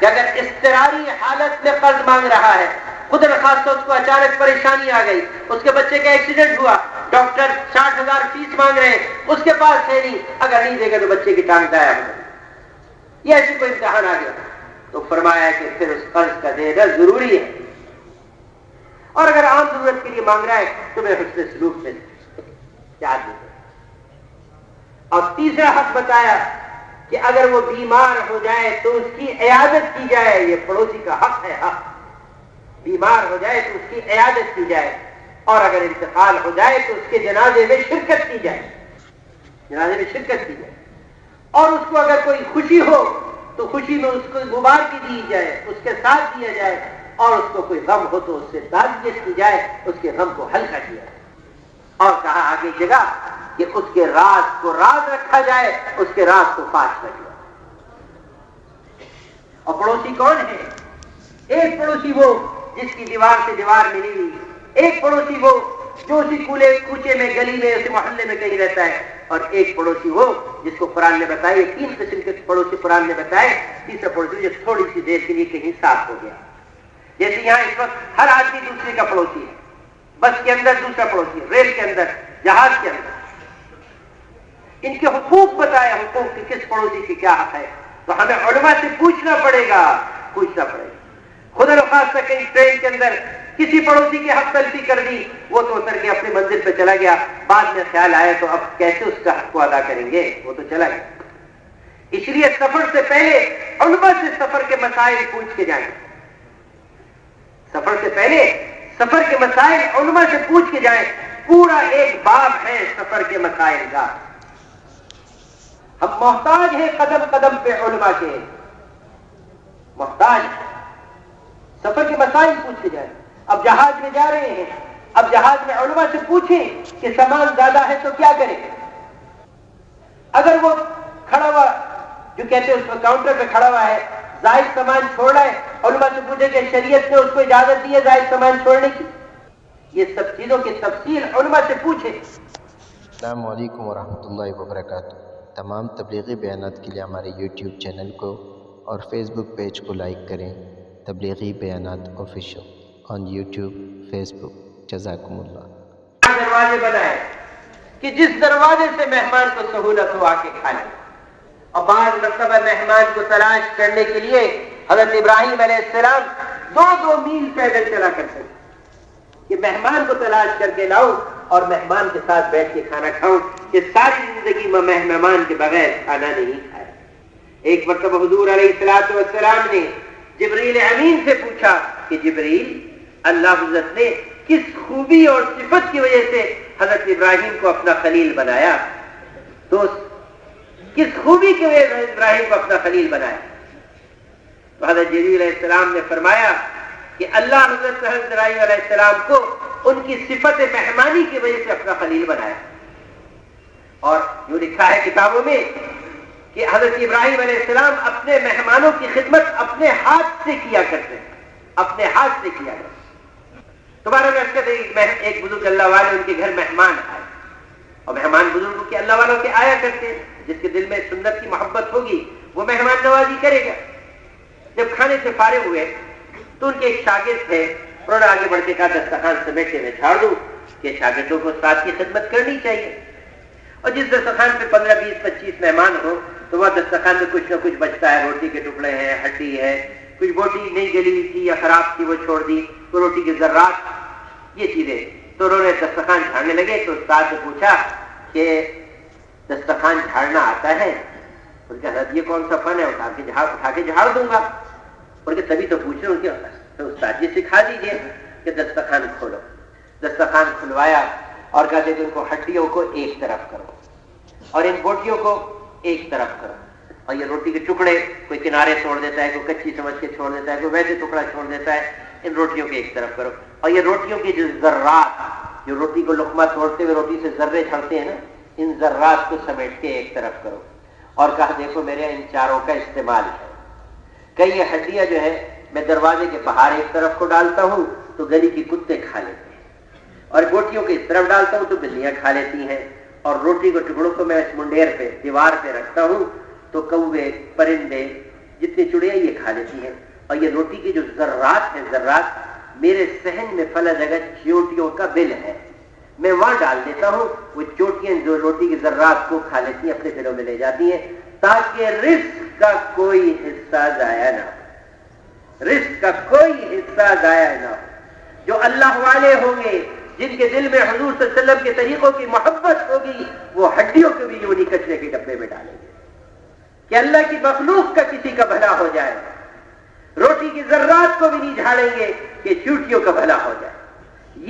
کہ اگر اضطراری حالت میں قرض مانگ رہا ہے، خود نخواستہ اس کو اچانک پریشانی آ گئی، اس کے بچے کا ایکسیڈنٹ ہوا، ڈاکٹر 60,000 فیس مانگ رہے ہیں، اس کے پاس ہے نہیں، اگر نہیں دے گا تو بچے کی ٹانگ دایا ہو جائے، یہ ایسی کوئی امتحان آ گیا، تو فرمایا کہ پھر اس قرض کا دینا ضروری ہے، اور اگر عام ضرورت کے لیے مانگ رہا ہے تو میں حسن سلوک سے یاد نہیں کروں۔ اور تیسرا حق بتایا کہ اگر وہ بیمار ہو جائے تو اس کی عیادت کی جائے، یہ پڑوسی کا حق ہے، حق، بیمار ہو جائے تو اس کی عیادت کی جائے، اور اگر انتقال ہو جائے تو اس کے جنازے میں شرکت کی جائے، جنازے میں شرکت کی جائے، اور اس کو اگر کوئی خوشی ہو تو خوشی میں اس کو مبارکی دی جائے، اس کے ساتھ دیا جائے، اور اس کو کوئی غم ہو تو اس سے تعزیت کی جائے، اس کے غم کو ہلکا کیا جائے، اور کہا آگے جگہ کہ اس کے راز کو راز رکھا جائے، اس کے راز کو فاش رکھا جائے۔ اور پڑوسی کون ہے؟ ایک پڑوسی وہ جس کی دیوار سے دیوار ملی ہوئی، ایک پڑوسی وہ جو اسی کوچے میں، گلی میں، اسی محلے میں کہیں رہتا ہے، اور ایک پڑوسی وہ جس کو قرآن نے بتایا، 3 قسم کے پڑوسی قرآن نے بتائے، تیسرا پڑوسی جو تھوڑی سی دیر کے لیے کہیں صاف ہو گیا، جیسے یہاں اس وقت ہر آدمی دوسرے کا پڑوسی ہے، بس کے اندر دوسرا پڑوسی ہے، ریل کے اندر، جہاز کے اندر، ان کے حقوق بتایا، حقوق کے کس پڑوسی کے کیا حق ہے، تو ہمیں علماء سے پوچھنا پڑے گا، خدا نخواستہ کہیں ٹرین کے اندر کسی پڑوسی کی حق تلفی کر دی، وہ تو اتر کے اپنی منزل پہ چلا گیا، بعد میں خیال آیا تو اب کیسے اس کا حق کو ادا کریں گے، وہ تو چلا گیا۔ اس لیے سفر سے پہلے علماء سے سفر کے مسائل پوچھ کے جائیں، سفر سے پہلے سفر کے مسائل علماء سے پوچھ کے جائیں، پورا ایک باب ہے سفر کے مسائل کا۔ ہم محتاج ہیں قدم قدم پہ علماء کے، محتاج ہیں، سفر کے مسائل پوچھ کے جائیں۔ اب جہاز میں جا رہے ہیں، اب جہاز میں علماء سے پوچھیں کہ سامان زیادہ ہے تو کیا کریں، اگر وہ کھڑا ہوا جو کہتے ہیں اس میں کاؤنٹر پہ کھڑا ہوا ہے، زائد سامان چھوڑ رہا ہے، علماء سے پوچھے کہ شریعت نے اس کو اجازت دی ہے زائد سامان چھوڑنے کی، یہ سب چیزوں کی تفصیل علماء سے پوچھیں۔ السلام علیکم ورحمۃ اللہ وبرکاتہ۔ تمام تبلیغی بیانات کے لیے ہمارے یوٹیوب چینل کو اور فیس بک پیج کو لائک کریں، تبلیغی بیانات آفیشیل آن یوٹیوب، فیس بک۔ جزاکم اللہ۔ دروازے بنائے کہ جس دروازے سے مہمان کو سہولت ہو آ کے کھا لے، اور بعض مرتبہ مہمان کو تلاش کرنے کے لیے حضرت ابراہیم علیہ السلام 2 میل پیدل چلا کرتے تھے کہ مہمان کو تلاش کر کے لاؤں اور مہمان کے ساتھ بیٹھ کے کھانا کھاؤں، کہ ساری زندگی میں مہمان کے بغیر کھانا نہیں کھایا۔ ایک مرتبہ حضور علیہ السلام نے جبریل امین سے پوچھا کہ جبریل، اللہ حضرت نے کس خوبی اور صفت کی وجہ سے حضرت ابراہیم کو اپنا خلیل بنایا، دوست کس خوبی کی وجہ سے ابراہیم کو اپنا خلیل بنایا؟ تو حضرت جبریل علیہ السلام نے فرمایا کہ اللہ حضرت ابراہیم علیہ السلام کو ان کی صفت مہمانی کی وجہ سے اپنا خلیل بنایا۔ اور جو لکھا ہے کتابوں میں کہ حضرت ابراہیم علیہ السلام اپنے مہمانوں کی خدمت اپنے ہاتھ سے کیا کرتے ہیں، اپنے ہاتھ سے کیا کرتے ہیں۔ تمہارا ایک بزرگ اللہ والے ان کے گھر مہمان آئے، اور مہمان بزرگوں کے اللہ والوں کے آیا کرتے ہیں، جس کے دل میں سنت کی محبت ہوگی وہ مہمان نوازی کرے گا۔ جب کھانے سے فارغ ہوئے تو ان کے ایک شاگرد تھے، انہوں نے آگے بڑھ کے کہا دسترخوان سمیٹ کے میں چھاڑ دوں، کہ شاگردوں کو استاد کی خدمت کرنی چاہیے، اور جس دسترخوان پہ 15 20 25 مہمان ہو تو وہ دسترخوان میں کچھ نہ کچھ بچتا ہے، روٹی کے ٹکڑے ہیں، ہڈی ہے، کچھ بوٹی نہیں گلی ہوئی تھی یا خراب تھی وہ چھوڑ دی، تو روٹی کے ذرات، یہ چیزیں۔ تو انہوں نے دسترخوان جھاڑنے لگے، تو استاد نے پوچھا کہ دسترخوان جھاڑنا آتا ہے؟ ان کا حضرت یہ کون سا فن ہے، اٹھا کے جھاڑ دوں گا، اور کہ تبھی تو پوچھ رہے ہوں کہ استاد جی سکھا دیجیے کہ دسترخوان کھولو۔ دسترخوان کھلوایا اور کہتے کہ ان کو ہڈیوں کو ایک طرف کرو اور ان بوٹیوں کو ایک طرف کرو، اور یہ روٹی کے ٹکڑے کوئی کنارے چھوڑ دیتا ہے، کوئی کچی سمجھ کے چھوڑ دیتا ہے، کوئی ویسے ٹکڑا چھوڑ دیتا ہے، ان روٹیوں کو ایک طرف کرو، اور یہ روٹیوں کے جو ذرات، جو روٹی کو لقمہ توڑتے ہوئے روٹی سے ذرے چھڑتے ہیں نا، ان ذرات کو سمیٹ کے ایک طرف کرو، اور کہا دیکھو میرے ان چاروں کا استعمال ہے، کہ یہ ہڈیاں جو ہے میں دروازے کے باہر ایک طرف کو ڈالتا ہوں تو گلی کے کتے کھا لیتے ہیں، اور بوٹیوں کے اس طرف ڈالتا ہوں تو بلیاں کھا لیتی ہیں، اور روٹی کے ٹکڑوں کو میں اس منڈیر پہ دیوار پہ رکھتا ہوں تو کوے، پرندے، جتنی چڑیاں یہ کھا لیتی ہیں، اور یہ روٹی کی جو ذرات ہیں، ذرات میرے صحن میں فلا جگہ چیونٹیوں کا بل ہے، میں وہاں ڈال دیتا ہوں، وہ چوٹیاں جو روٹی کی ذرات کو کھا لیتی ہیں اپنے دلوں میں لے جاتی ہیں، تاکہ رزق کا کوئی حصہ ضائع نہ ہو، رزق کا کوئی حصہ ضائع نہ ہو۔ جو اللہ والے ہوں گے، جن کے دل میں حضور صلی اللہ علیہ وسلم کے طریقوں کی محبت ہوگی، وہ ہڈیوں کو بھی یوں نہیں کچرے کے ڈبے میں ڈالیں گے کہ اللہ کی مخلوق کا کسی کا بھلا ہو جائے، روٹی کی ذرات کو بھی نہیں جھاڑیں گے کہ چوٹیوں کا بھلا ہو جائے۔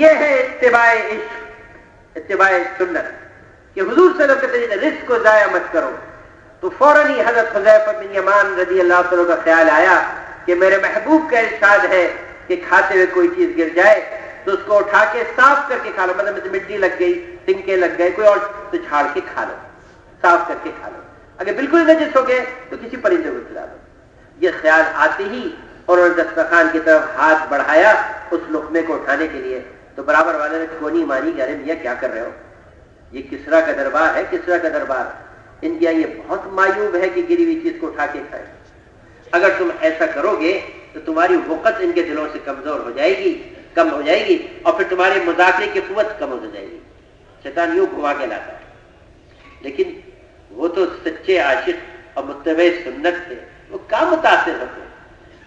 یہ ہے اتباع عشق، اتباع سنت، کہ حضور صلی اللہ علیہ وسلم کے طریقے رزق کو ضائع مت کرو۔ تو فوراً ہی حضرت حذیفہ بن یمان رضی اللہ عنہ کا خیال آیا کہ میرے محبوب کا ارشاد ہے کہ کھاتے ہوئے کوئی چیز گر جائے تو اس کو اٹھا کے صاف کر کے کھا لو، مطلب مٹی لگ گئی، تنکے لگ گئے، کوئی اور تو جھاڑ کے کھا لو، صاف کر کے کھا لو، اگر بالکل نجس ہو گئے تو کسی پرندے کو کھلا دو۔ یہ خیال آتے ہی انہوں نے دسترخوان کی طرف ہاتھ بڑھایا اس لقمے کو اٹھانے کے لیے، تو برابر والے نے کونی ماری کہ ارے میاں کیا کر رہے ہو، یہ کسریٰ کا دربار ہے، کسریٰ کا دربار، ان کی یہ بہت معیوب ہے کہ گری ہوئی چیز کو اٹھا کے کھائے، اگر تم ایسا کرو گے تو تمہاری وقت ان کے دلوں سے کمزور ہو جائے گی، کم ہو جائے گی، اور پھر تمہارے مذاکرے کی قوت کم ہو جائے گی۔ شیطان یوں گھما کے لاتا ہے، لیکن وہ تو سچے عاشق اور متبع سنت تھے، وہ کہاں متاثر ہوتے۔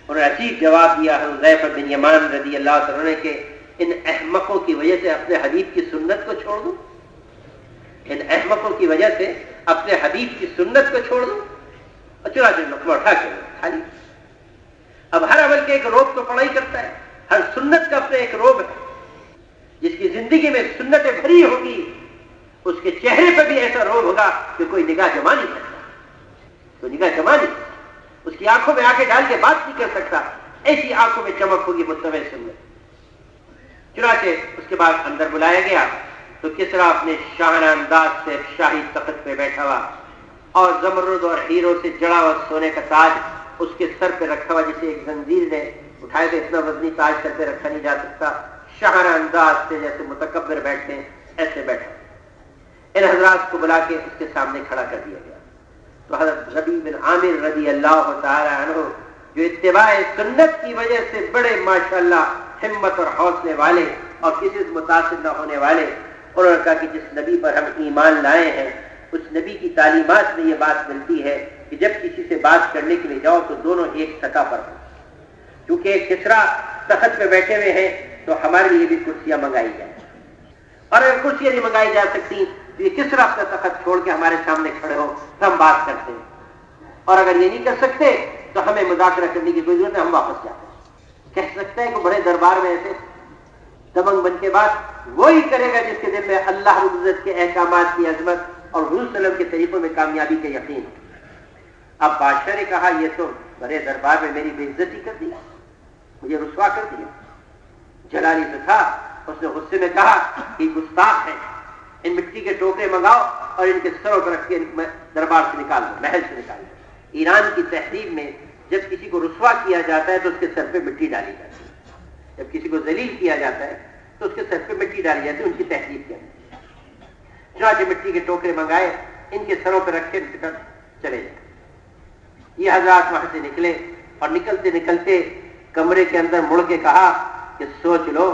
انہوں نے عجیب جواب دیا حذیفہ بن یمان رضی اللہ عنہ کہ ان احمقوں کی وجہ سے اپنے حبیب کی سنت کو چھوڑ دوں، ان احمقوں کی وجہ سے اپنے حبیب کی سنت کو چھوڑ دوں، اور چنانچہ لقمہ اٹھا کے کھا لی۔ اب ہر عمل کے ایک روب تو پڑا ہی کرتا ہے، ہر سنت کا اپنا ایک روب ہے، جس کی زندگی میں سنتیں بھری ہوگی اس کے چہرے پہ بھی ایسا روب ہوگا کہ کوئی نگاہ جما نہیں سکتا، کوئی نگاہ جما نہیں سکتا، اس کی آنکھوں میں آنکھیں ڈال کے بات نہیں کر سکتا، ایسی آنکھوں میں چمک ہوگی متبع سنت۔ چنانچہ اس کے بعد اندر بلایا گیا تو کسریٰ اپنے شاہانہ انداز سے شاہی تخت پہ بیٹھا ہوا اور زمرد اور ہیروں سے جڑا ہوا سونے کا تاج اس کے سر پہ رکھا ہوا، جسے ایک زنجیر نے اٹھائے تو اتنا وزنی تاج سر پہ رکھا نہیں جا سکتا، شاہانہ انداز سے جیسے متکبر بیٹھتے ہیں ایسے بیٹھا۔ ان حضرات کو بلا کے اس کے سامنے کھڑا کر دیا گیا، تو حضرت ربیع بن عامر رضی اللہ تعالی عنہ جو اتباع سنت کی وجہ سے بڑے ماشاءاللہ ہمت اور حوصلے والے اور کسی سے متاثر نہ ہونے والے، انہوں نے کہا کہ جس نبی پر ہم ایمان لائے ہیں اس نبی کی تعلیمات میں یہ بات ملتی ہے کہ جب کسی سے بات کرنے کے لیے جاؤ تو دونوں ایک سطح پر ہوں، کیونکہ کسریٰ تخت پہ بیٹھے ہوئے ہیں تو ہمارے لیے بھی کرسیاں منگائی جائیں، اور اگر کرسیاں نہیں منگائی جا سکتی تو یہ کسریٰ اپنا تخت چھوڑ کے ہمارے سامنے کھڑے ہو تو ہم بات کرتے ہیں، اور اگر یہ نہیں کر سکتے تو ہمیں مذاکرہ کرنے کی کوئی ضرورت ہے، ہم واپس جاتے ہیں۔ کہہ سکتے ہیں کہ بڑے دربار میں ایسے دمنگ بن کے بات وہی کرے گا جس کے دل میں اللہ رب العزت کے احکامات کی عظمت اور حضور صلی اللہ علیہ وسلم کے طریقوں میں کامیابی کا یقین۔ اب بادشاہ نے کہا یہ تو بڑے دربار میں میری بے عزتی کر دی، مجھے رسوا کر دیا۔ جلالی تو تھا، اس نے غصے میں کہا کہ گستاخ ہے، ان مٹی کے ٹوکرے منگاؤ اور ان کے سروں پر رکھ کے دربار سے نکال دو، محل سے نکال دو۔ ایران کی تہذیب میں جب کسی کو رسوا کیا جاتا ہے تو اس کے سر پہ مٹی ڈالی جاتی ہے، جب کسی کو ذلیل کیا جاتا ہے تو اس کے سر پہ مٹی ڈالی جاتی ہے، ان کی تہذیب کے اندر۔ چنانچہ مٹی کے ٹوکرے منگائے، ان کے سروں پہ رکھے چلے جائیں۔ یہ حضرات وہاں سے نکلے اور نکلتے نکلتے کمرے کے اندر مڑ کے کہا کہ سوچ لو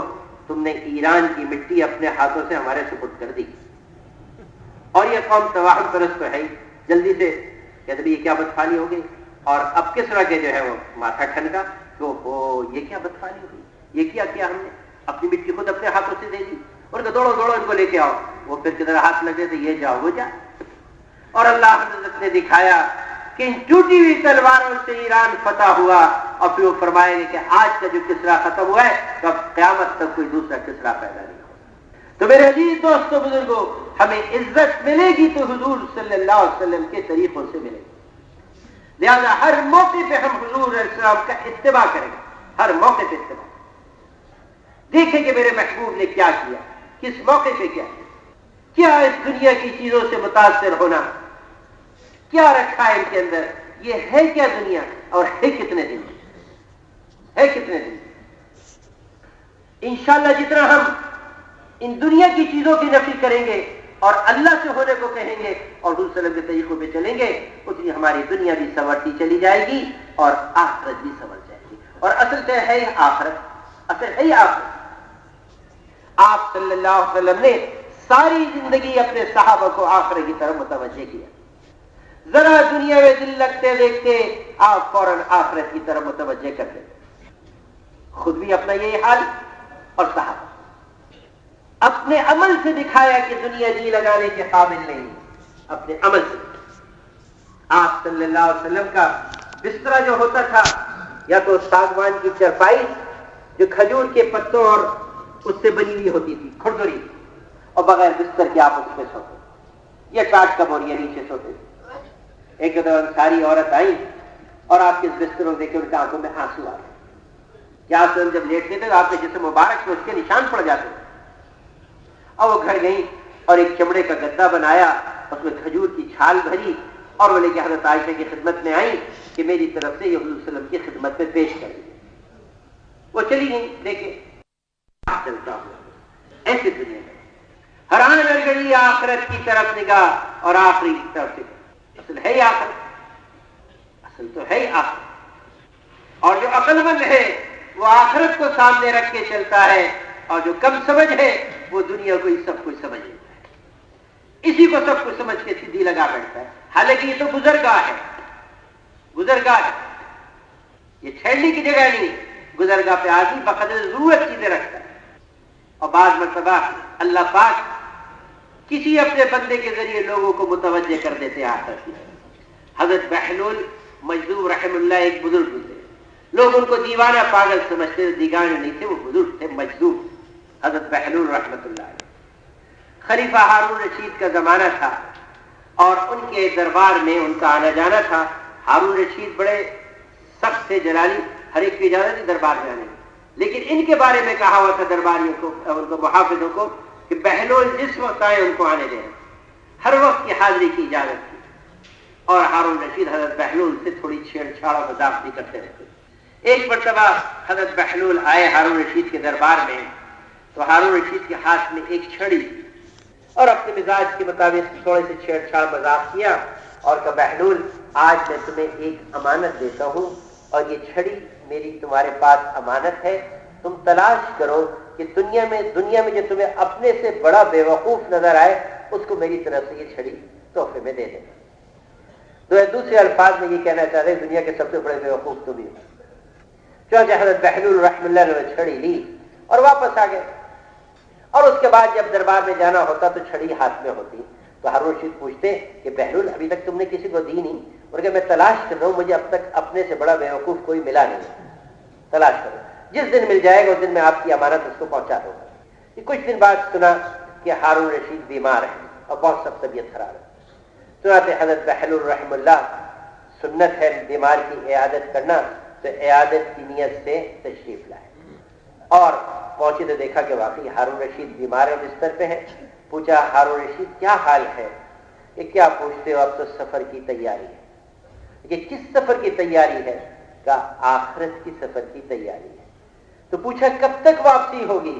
تم نے ایران کی مٹی اپنے ہاتھوں سے ہمارے سپرد کر دی، اور یہ قوم توحد پرست تو ہے ہی، جلدی سے کہتے بھی یہ کیا بدفعلی ہو گئی۔ اور اب کس طرح کے جو ہے وہ ماتھا ٹھنکا کہ ہو یہ کیا بدفعلی ہو گئی، یہ کیا ہم نے اپنی مٹی خود اپنے ہاتھوں سے دے دی، اور کہ دوڑو دوڑو ان کو لے کے آؤ۔ وہ پھر کدھر ہاتھ لگے تو یہ جاؤ وہ جا، اور اللہ حضرت نے دکھایا کہ ان ٹوٹی ہوئی تلواروں سے ایران فتح ہوا، اور پھر وہ فرمائیں گے کہ آج کا جو کسریٰ ختم ہوا ہے تو اب قیامت تک کوئی دوسرا کسریٰ پیدا نہیں ہو۔ تو میرے عزیز دوستو بزرگوں، ہمیں عزت ملے گی تو حضور صلی اللہ علیہ وسلم کے طریقوں سے ملے گی، لہذا ہر موقع پہ ہم حضور علیہ السلام کا اتباع کریں گے، ہر موقع پہ اتباع۔ دیکھیں کہ میرے محبوب نے کیا کیا، کس موقع پہ کیا اس دنیا کی چیزوں سے متاثر ہونا، کیا رکھا ہے ان کے اندر، یہ ہے کیا دنیا، اور ہے کتنے دن، ہے کتنے دن۔ انشاءاللہ جتنا ہم ان دنیا کی چیزوں کی نفی کریں گے اور اللہ سے ہونے کو کہیں گے اور حضور صلی اللہ علیہ وسلم کے طریقوں پہ چلیں گے، اتنی ہماری دنیا بھی سنورتی چلی جائے گی اور آخرت بھی سنور جائے گی. اور اصل تو ہے ہی آخرت، اصل ہے ہی آخرت. آپ صلی اللہ علیہ وسلم نے ساری زندگی اپنے صحابہ کو آخرت کی طرف متوجہ کیا. ذرا دنیا میں دل لگتے دیکھتے آپ فوراً آخرت کی طرف متوجہ کرتے. خود بھی اپنا یہی حال اور صحابہ. اپنے عمل سے دکھایا کہ دنیا جی لگانے کے قابل نہیں، اپنے عمل سے. آپ صلی اللہ علیہ وسلم کا بستر جو ہوتا تھا یا تو ساگوان کی چرپائی جو کھجور کے پتوں اور اس سے بنی ہوئی ہوتی تھی، کھردری، اور بغیر بستر کے آپ اس پہ سوتے، یا کاٹ کا بوریا نیچے سوتے. ایک دفعہ انصاری عورت آئی اور آپ کے بستروں دیکھ کے ان کی آنکھوں میں آنسو آ گئے. کیا آپ جب لیٹتے تھے تو آپ کے جسم مبارک میں اس کے نشان پڑ جاتے تھے. اور وہ گھر گئی اور ایک چمڑے کا گدا بنایا، اس میں کھجور کی چھال بھری اور وہ لے کے حضرت عائشہ کی خدمت میں آئی کہ میری طرف سے یہ حضور صلی اللہ علیہ وسلم کی خدمت میں پیش کر دی. وہ چلی گئی. دیکھے چلتا ہوں ایسی دنیا میں حیران کر گئی آخرت کی طرف نگاہ اور آخری کی طرف سے. اصل ہے ہی آخرت، اصل تو ہے ہی آخرت. اور جو عقل مند ہے وہ آخرت کو سامنے رکھ کے چلتا ہے، اور جو کم سمجھ ہے وہ دنیا کو ہی سب کچھ سمجھ لیتا ہے. اسی کو سب کچھ سمجھ کے سیدھی لگا بیٹھتا ہے. حالانکہ یہ تو گزرگاہ ہے، گزرگاہ ہے، یہ چھیڑنے کی جگہ نہیں. گزرگاہ پہ آدمی بقدر ضرورت چیزیں رکھتا ہے. اور بعض مرتبہ اللہ پاک کسی اپنے بندے کے ذریعے لوگوں کو متوجہ کر دیتے ہیں آخرت کی. حضرت بہلول مجذوب رحم اللہ ایک بزرگ تھے. لوگ ان کو دیوانہ پاگل سمجھتے، دیوانے نہیں تھے، وہ بزرگ تھے مجذوب. حضرت بہلول رحمت اللہ علیہ. خلیفہ ہارون رشید کا زمانہ تھا اور ان کے دربار میں ان کا آنا جانا تھا. ہارون رشید بڑے سخت تھے، جلالی، ہر ایک کی اجازت تھی دربار میں آنے کی. لیکن ان کے بارے میں کہا ہوا تھا درباریوں کو، ان کو محافظوں کو، کہ بہلول جس وقت آئے ان کو آنے دیں. ہر وقت کی حاضری کی اجازت تھی. اور ہارون رشید حضرت بہلول سے تھوڑی چھیڑ چھاڑ اور مذاق بھی کرتے رہتے. ایک مرتبہ حضرت بہلول آئے ہارون رشید کے دربار میں تو ہارون رشید کے ہاتھ میں ایک چھڑی اور اپنے مزاج کے مطابق تھوڑے سے چھیڑ چھاڑ مذاق کیا اور کہا بہلول آج میں تمہیں ایک امانت دیتا ہوں اور یہ چھڑی میری تمہارے پاس امانت ہے. تم تلاش کرو کہ دنیا میں جو تمہیں اپنے سے بڑا بے وقوف نظر آئے اس کو میری طرف سے یہ چھڑی تحفے میں دے دینا. تو دوسرے الفاظ میں یہ کہنا چاہ رہے دنیا کے سب سے بڑے بے وقوف تم ہی ہو. چونکہ حضرت بہلول رحم اللہ نے چھڑی لی اور واپس آ گئے. اور اس کے بعد جب دربار میں جانا ہوتا تو چھڑی ہاتھ میں ہوتی تو ہارون رشید پوچھتے کہ بہلول ابھی تک تم نے کسی کو دی نہیں. اور کہ میں تلاش کر رہا ہوں، مجھے اب تک اپنے سے بڑا بیوقوف کوئی ملا نہیں. تلاش کرو، جس دن مل جائے گا اس دن میں آپ کی امانت اس کو پہنچا دوں گا. کچھ دن بعد سنا کہ ہارون رشید بیمار ہے اور بہت سخت طبیعت خراب ہے. چنانچہ حضرت بہلول رحم اللہ، سنت ہے بیمار کی عیادت کرنا، تو عیادت کی نیت سے تشریف لائے اور پہنچے تو دیکھا کہ واقعی ہارون رشید بیمار ہے، بستر پہ ہے. پوچھا ہارون رشید کیا حال ہے؟ کہ کیا پوچھتے ہو، اب تو سفر کی تیاری ہے. کہ کس سفر کی تیاری ہے؟ کہ آخرت کی سفر کی تیاری ہے. تو پوچھا کب تک واپسی ہوگی؟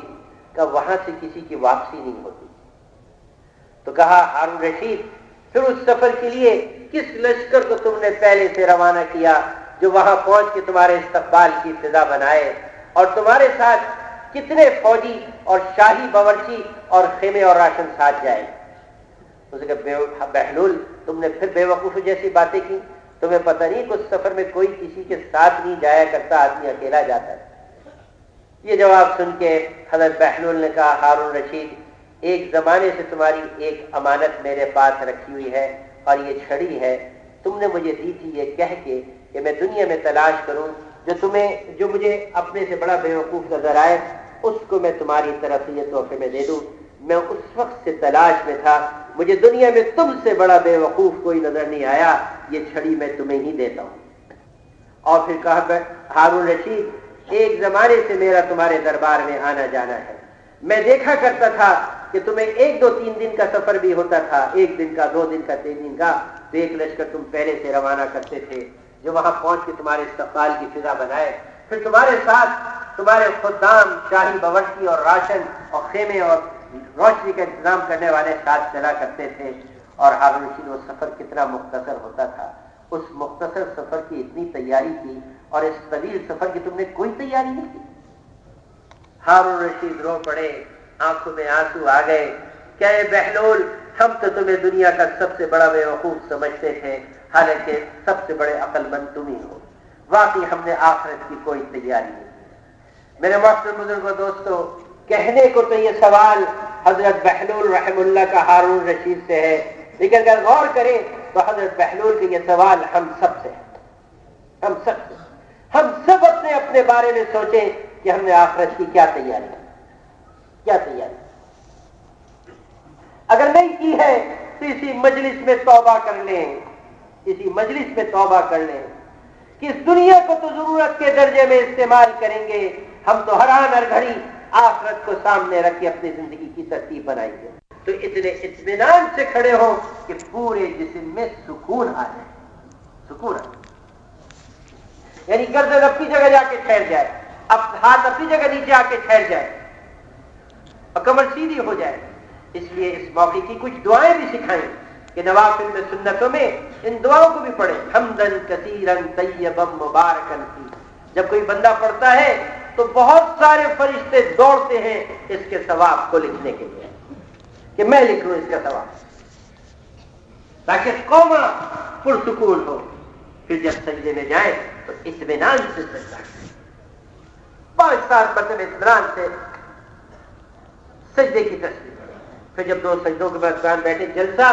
کہ وہاں سے کسی کی واپسی نہیں ہوتی. تو کہا ہارون رشید پھر اس سفر کے لیے کس لشکر کو تم نے پہلے سے روانہ کیا جو وہاں پہنچ کے تمہارے استقبال کی فضا بنائے، اور تمہارے ساتھ کتنے فوجی اور شاہی باورچی اور خیمے اور راشن ساتھ جائے؟ اس نے کہا بہلول تم نے پھر بے وقوف جیسی باتیں کی، تمہیں پتہ نہیں کہ اس سفر میں کوئی کسی کے ساتھ نہیں جایا کرتا، آدمی اکیلا جاتا ہے. یہ جواب سن کے حضرت بہلول نے کہا ہارون رشید ایک زمانے سے تمہاری ایک امانت میرے پاس رکھی ہوئی ہے اور یہ چھڑی ہے. تم نے مجھے دی تھی یہ کہہ کے کہ میں دنیا میں تلاش کروں جو مجھے اپنے سے بڑا بیوقوف نظر آئے اس کو میں تمہاری طرف سے یہ تحفے میں دے دوں. میں اس وقت سے تلاش میں تھا، مجھے دنیا میں تم سے بڑا بے وقوف کوئی نظر نہیں آیا، یہ چھڑی میں تمہیں ہی دیتا ہوں. اور پھر کہا ہارون رشید ایک زمانے سے میرا تمہارے دربار میں آنا جانا ہے. میں دیکھا کرتا تھا کہ تمہیں 1 2 3 دن کا سفر بھی ہوتا تھا، 1 دن کا، 2 دن کا، 3 دن کا. تو ایک لشکر تم پہلے سے روانہ کرتے تھے جو وہاں پہنچ کے تمہارے استقبال کی فضا بنائے. پھر تمہارے ساتھ تمہارے خدام، شاہی باورچی اور راشن اور خیمے اور روشنی کا انتظام کرنے والے ساتھ چلا کرتے تھے، اور ہارون رشید وہ سفر کتنا مختصر ہوتا تھا، اس مختصر سفر کی اتنی تیاری کی، اور اس طویل سفر کی تم نے کوئی تیاری نہیں کی۔ ہارون رشید رو پڑے، آنکھوں میں آنسو آ گئے کہ اے بہلول، ہم تو تمہیں دنیا کا سب سے بڑا بیوقوف سمجھتے تھے، حالانکہ سب سے بڑے عقل مند تم ہی ہو، واقعی ہم نے آخرت کی کوئی تیاری نہیں کی۔ میرے محترم بزرگوں دوستو، کہنے کو تو یہ سوال حضرت بہلول رحم اللہ کا ہارون رشید سے ہے، لیکن اگر غور کریں تو حضرت بہلول کا یہ سوال ہم سب سے ہے، ہم سب اپنے اپنے بارے میں سوچیں کہ ہم نے آخرت کی کیا تیاری اگر نہیں کی ہے تو اسی مجلس میں توبہ کر لیں، کہ اس دنیا کو تو ضرورت کے درجے میں استعمال کریں گے، ہم تو ہر آن ہر گھڑی آخرت کو سامنے رکھ کے اپنی زندگی کی ترتیب بنائیں گے۔ تو اتنے اطمینان سے کھڑے ہو کہ پورے جسم میں سکون آ جائے، یعنی گردن اپنی جگہ جا کے ٹھہر جائے، اب ہاتھ اپنی جگہ نیچے آ کے ٹھہر جائے اور کمر سیدھی ہو جائے۔ اس لیے اس موقع کی کچھ دعائیں بھی سکھائیں کہ نوافل میں سنتوں میں ان دعاؤں کو بھی پڑھیں، حمدن کثیرن طیبا مبارکن فی۔ جب کوئی بندہ پڑھتا ہے تو بہت سارے فرشتے دوڑتے ہیں اس کے ثواب کو لکھنے کے لیے کہ میں لکھ لوں اس کا ثواب، تاکہ قوم پرسکون ہو۔ پھر جب سجدے میں جائیں تو اطمینان سے سجدہ کریں، 5-7 مرتبہ اطمینان سے سجدے کی تصویر۔ پھر جب 2 سجدوں کے بعد قرآن بیٹھے جلسہ،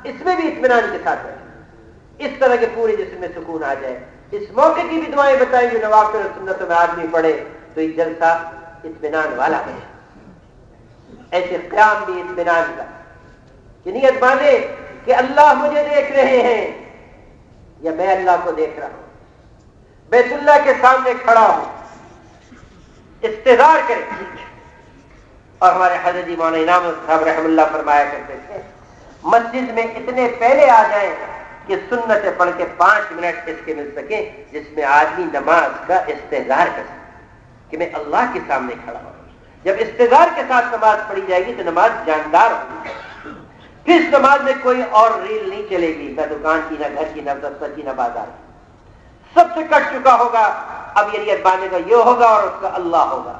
اس میں بھی اطمینان کے ساتھ بیٹھے، اس طرح کے پورے جسم میں سکون آ جائے۔ اس موقع کی بھی دعائیں بتائیں جو نوافل اور سنتوں میں آدمی پڑھے تو یہ جلسہ اطمینان والا بنے۔ ایسے قیام بھی اطمینان کا، کہ نیت باندھے کہ اللہ مجھے دیکھ رہے ہیں یا میں اللہ کو دیکھ رہا ہوں، بیت اللہ کے سامنے کھڑا ہوں، استظہار کرے۔ اور ہمارے حضرت مولانا انعام صاحب رحم اللہ فرمایا کرتے تھے، مسجد میں اتنے پہلے آ جائیں کہ سنتیں پڑھ کے 5 منٹ اس کے مل سکے جس میں آدمی نماز کا استظہار کر سکے کہ میں اللہ کے سامنے کھڑا ہوں۔ جب استظہار کے ساتھ نماز پڑھی جائے گی تو نماز جاندار ہوگی، پھر اس نماز میں کوئی اور ریل نہیں چلے گی، نہ دکان کی، نہ گھر کی، نہ دفتر کی، نہ بازار کی، سب سے کٹ چکا ہوگا۔ اب یہ نیت باندھنے کا یہ ہوگا اور اس کا اللہ ہوگا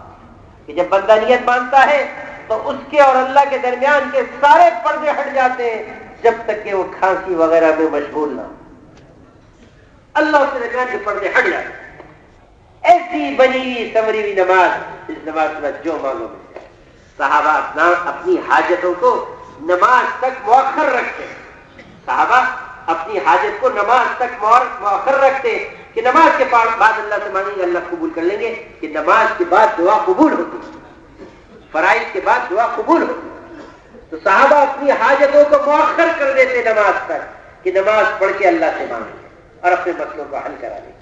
کہ جب بندہ نیت باندھتا ہے تو اس کے اور اللہ کے درمیان کے سارے پردے ہٹ جاتے ہیں، جب تک کہ وہ کھانسی وغیرہ میں مشغول نہ ہو، اللہ اس کے درمیان کے پردے ہٹ جاتے ہیں۔ ایسی بنی ہوئی سمری ہوئی نماز، اس نماز کے بعد جو مانگو مل جائے۔ صحابہ اپنی حاجتوں کو نماز تک مؤخر رکھتے، صحابہ اپنی حاجت کو نماز تک مؤخر رکھتے کہ نماز کے بعد اللہ سے مانگیں گے اللہ قبول کر لیں گے، کہ نماز کے بعد دعا قبول ہوتی ہے، فرائض کے بعد دعا قبول ہوتی ہے۔ تو صحابہ اپنی حاجتوں کو مؤخر کر دیتے نماز تک کہ نماز پڑھ کے اللہ سے مانگیں گے اور اپنے مسئلوں کو حل کرا لیں گے۔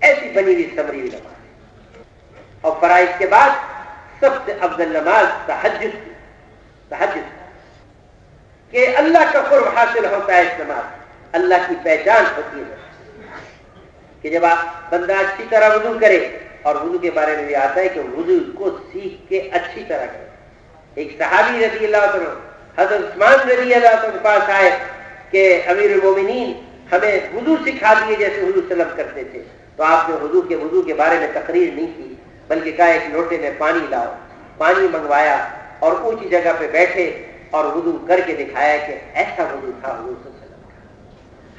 ایسی بنی ہوئی سمری ہوئی نماز۔ اور فرائض کے بعد سب سے افضل نماز تہجد کہ اللہ کا قرب حاصل ہوتا ہے اس نماز، اللہ کی پہچان ہوتی ہے کہ جب بندہ اچھی طرح وضو کرے، اور وضو کے بارے میں بھی آتا ہے کہ وضو کو سیکھ کے اچھی طرح کرے۔ ایک صحابی رضی اللہ عنہ حضرت عثمان رضی اللہ عنہ کے پاس آئے کہ امیر المومنین ہمیں وضو سکھا دیے جیسے حضور صلی اللہ علیہ وسلم کرتے تھے۔ تو آپ نے وضو کے بارے میں تقریر نہیں کی، بلکہ کہا ایک لوٹے میں پانی لاؤ، پانی منگوایا اور اونچی جگہ پہ بیٹھے اور وضو کر کے دکھایا کہ ایسا وضو تھا حضور صلی اللہ علیہ وسلم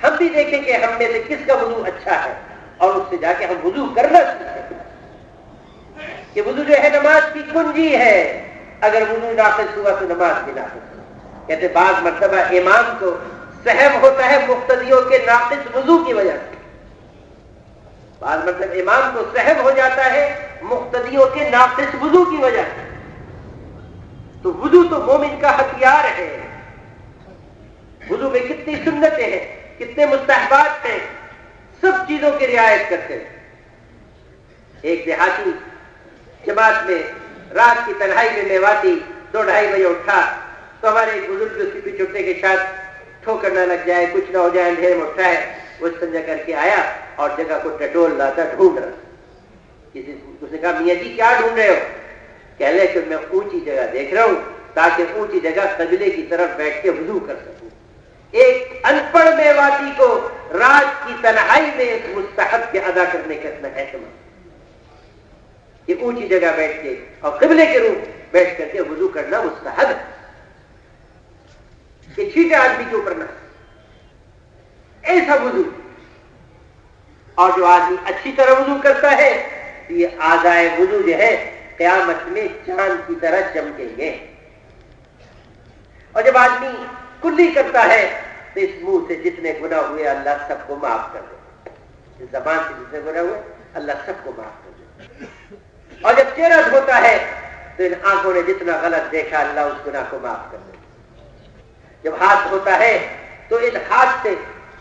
کا۔ ہم بھی دیکھیں کہ ہم میں سے کس کا وضو اچھا ہے اور اس سے جا کے ہم وضو کرنا سیکھیں، کہ وضو جو ہے نماز کی کنجی ہے، اگر وضو ناقص ہوا تو نماز بھی ناقص ہوا۔ کہتے بعض مرتبہ امام کو سہو ہوتا ہے مقتدیوں کے ناقص وضو کی وجہ سے، بعض مطلب امام کو سہو ہو جاتا ہے مقتدیوں کے ناقص وضو کی وجہ سے۔ تو وضو تو مومن کا ہتھیار ہے، وضو میں کتنی سنتیں ہیں، کتنے مستحبات ہیں، سب چیزوں کی رعایت کرتے ہیں۔ ایک دیہاتی جماعت میں رات کی تنہائی میں میواتی 2-2:30 بجے اٹھا تو ہمارے ایک بزرگ اس کے پیچھے اٹھنے کے ساتھ ٹھوکر نہ لگ جائے، کچھ نہ ہو جائے، اندھیرے میں اٹھا ہے، وہ استنجا کر کے آیا اور جگہ کو ٹٹول رہا تھا، ڈھونڈ رہا۔ اس نے کہا میاں جی کیا ڈھونڈ رہے ہو؟ کہہ لے کہ میں اونچی جگہ دیکھ رہا ہوں تاکہ اونچی جگہ قبلے کی طرف بیٹھ کے وضو کر سکوں. ایک ان پڑھ میواتی کو رات کی تنہائی میں اس مستحب کے ادا کرنے کا اتنا اہتمام کہ اونچی جگہ بیٹھ کے اور قبلے کے روپ بیٹھ کر کے وضو کرنا مستحب ہے. کہ چھیٹے آدمی کے اوپر نہ ایسا وضو. اور جو آدمی اچھی طرح وضو کرتا ہے تو یہ اعضائے وضو جو ہے قیامت میں چاند کی طرح چمکیں گے. اور جب آدمی کلی کرتا ہے تو اس منہ سے جتنے گناہ ہوئے اللہ سب کو معاف کر دے. اس زبان سے جتنے گناہ ہوئے اللہ سب کو معاف کر دے. اور جب چہرہ دھوتا ہے تو ان آنکھوں نے جتنا غلط دیکھا اللہ اس گناہ کو معاف کر دے. جب ہاتھ دھوتا ہے تو ان ہاتھ سے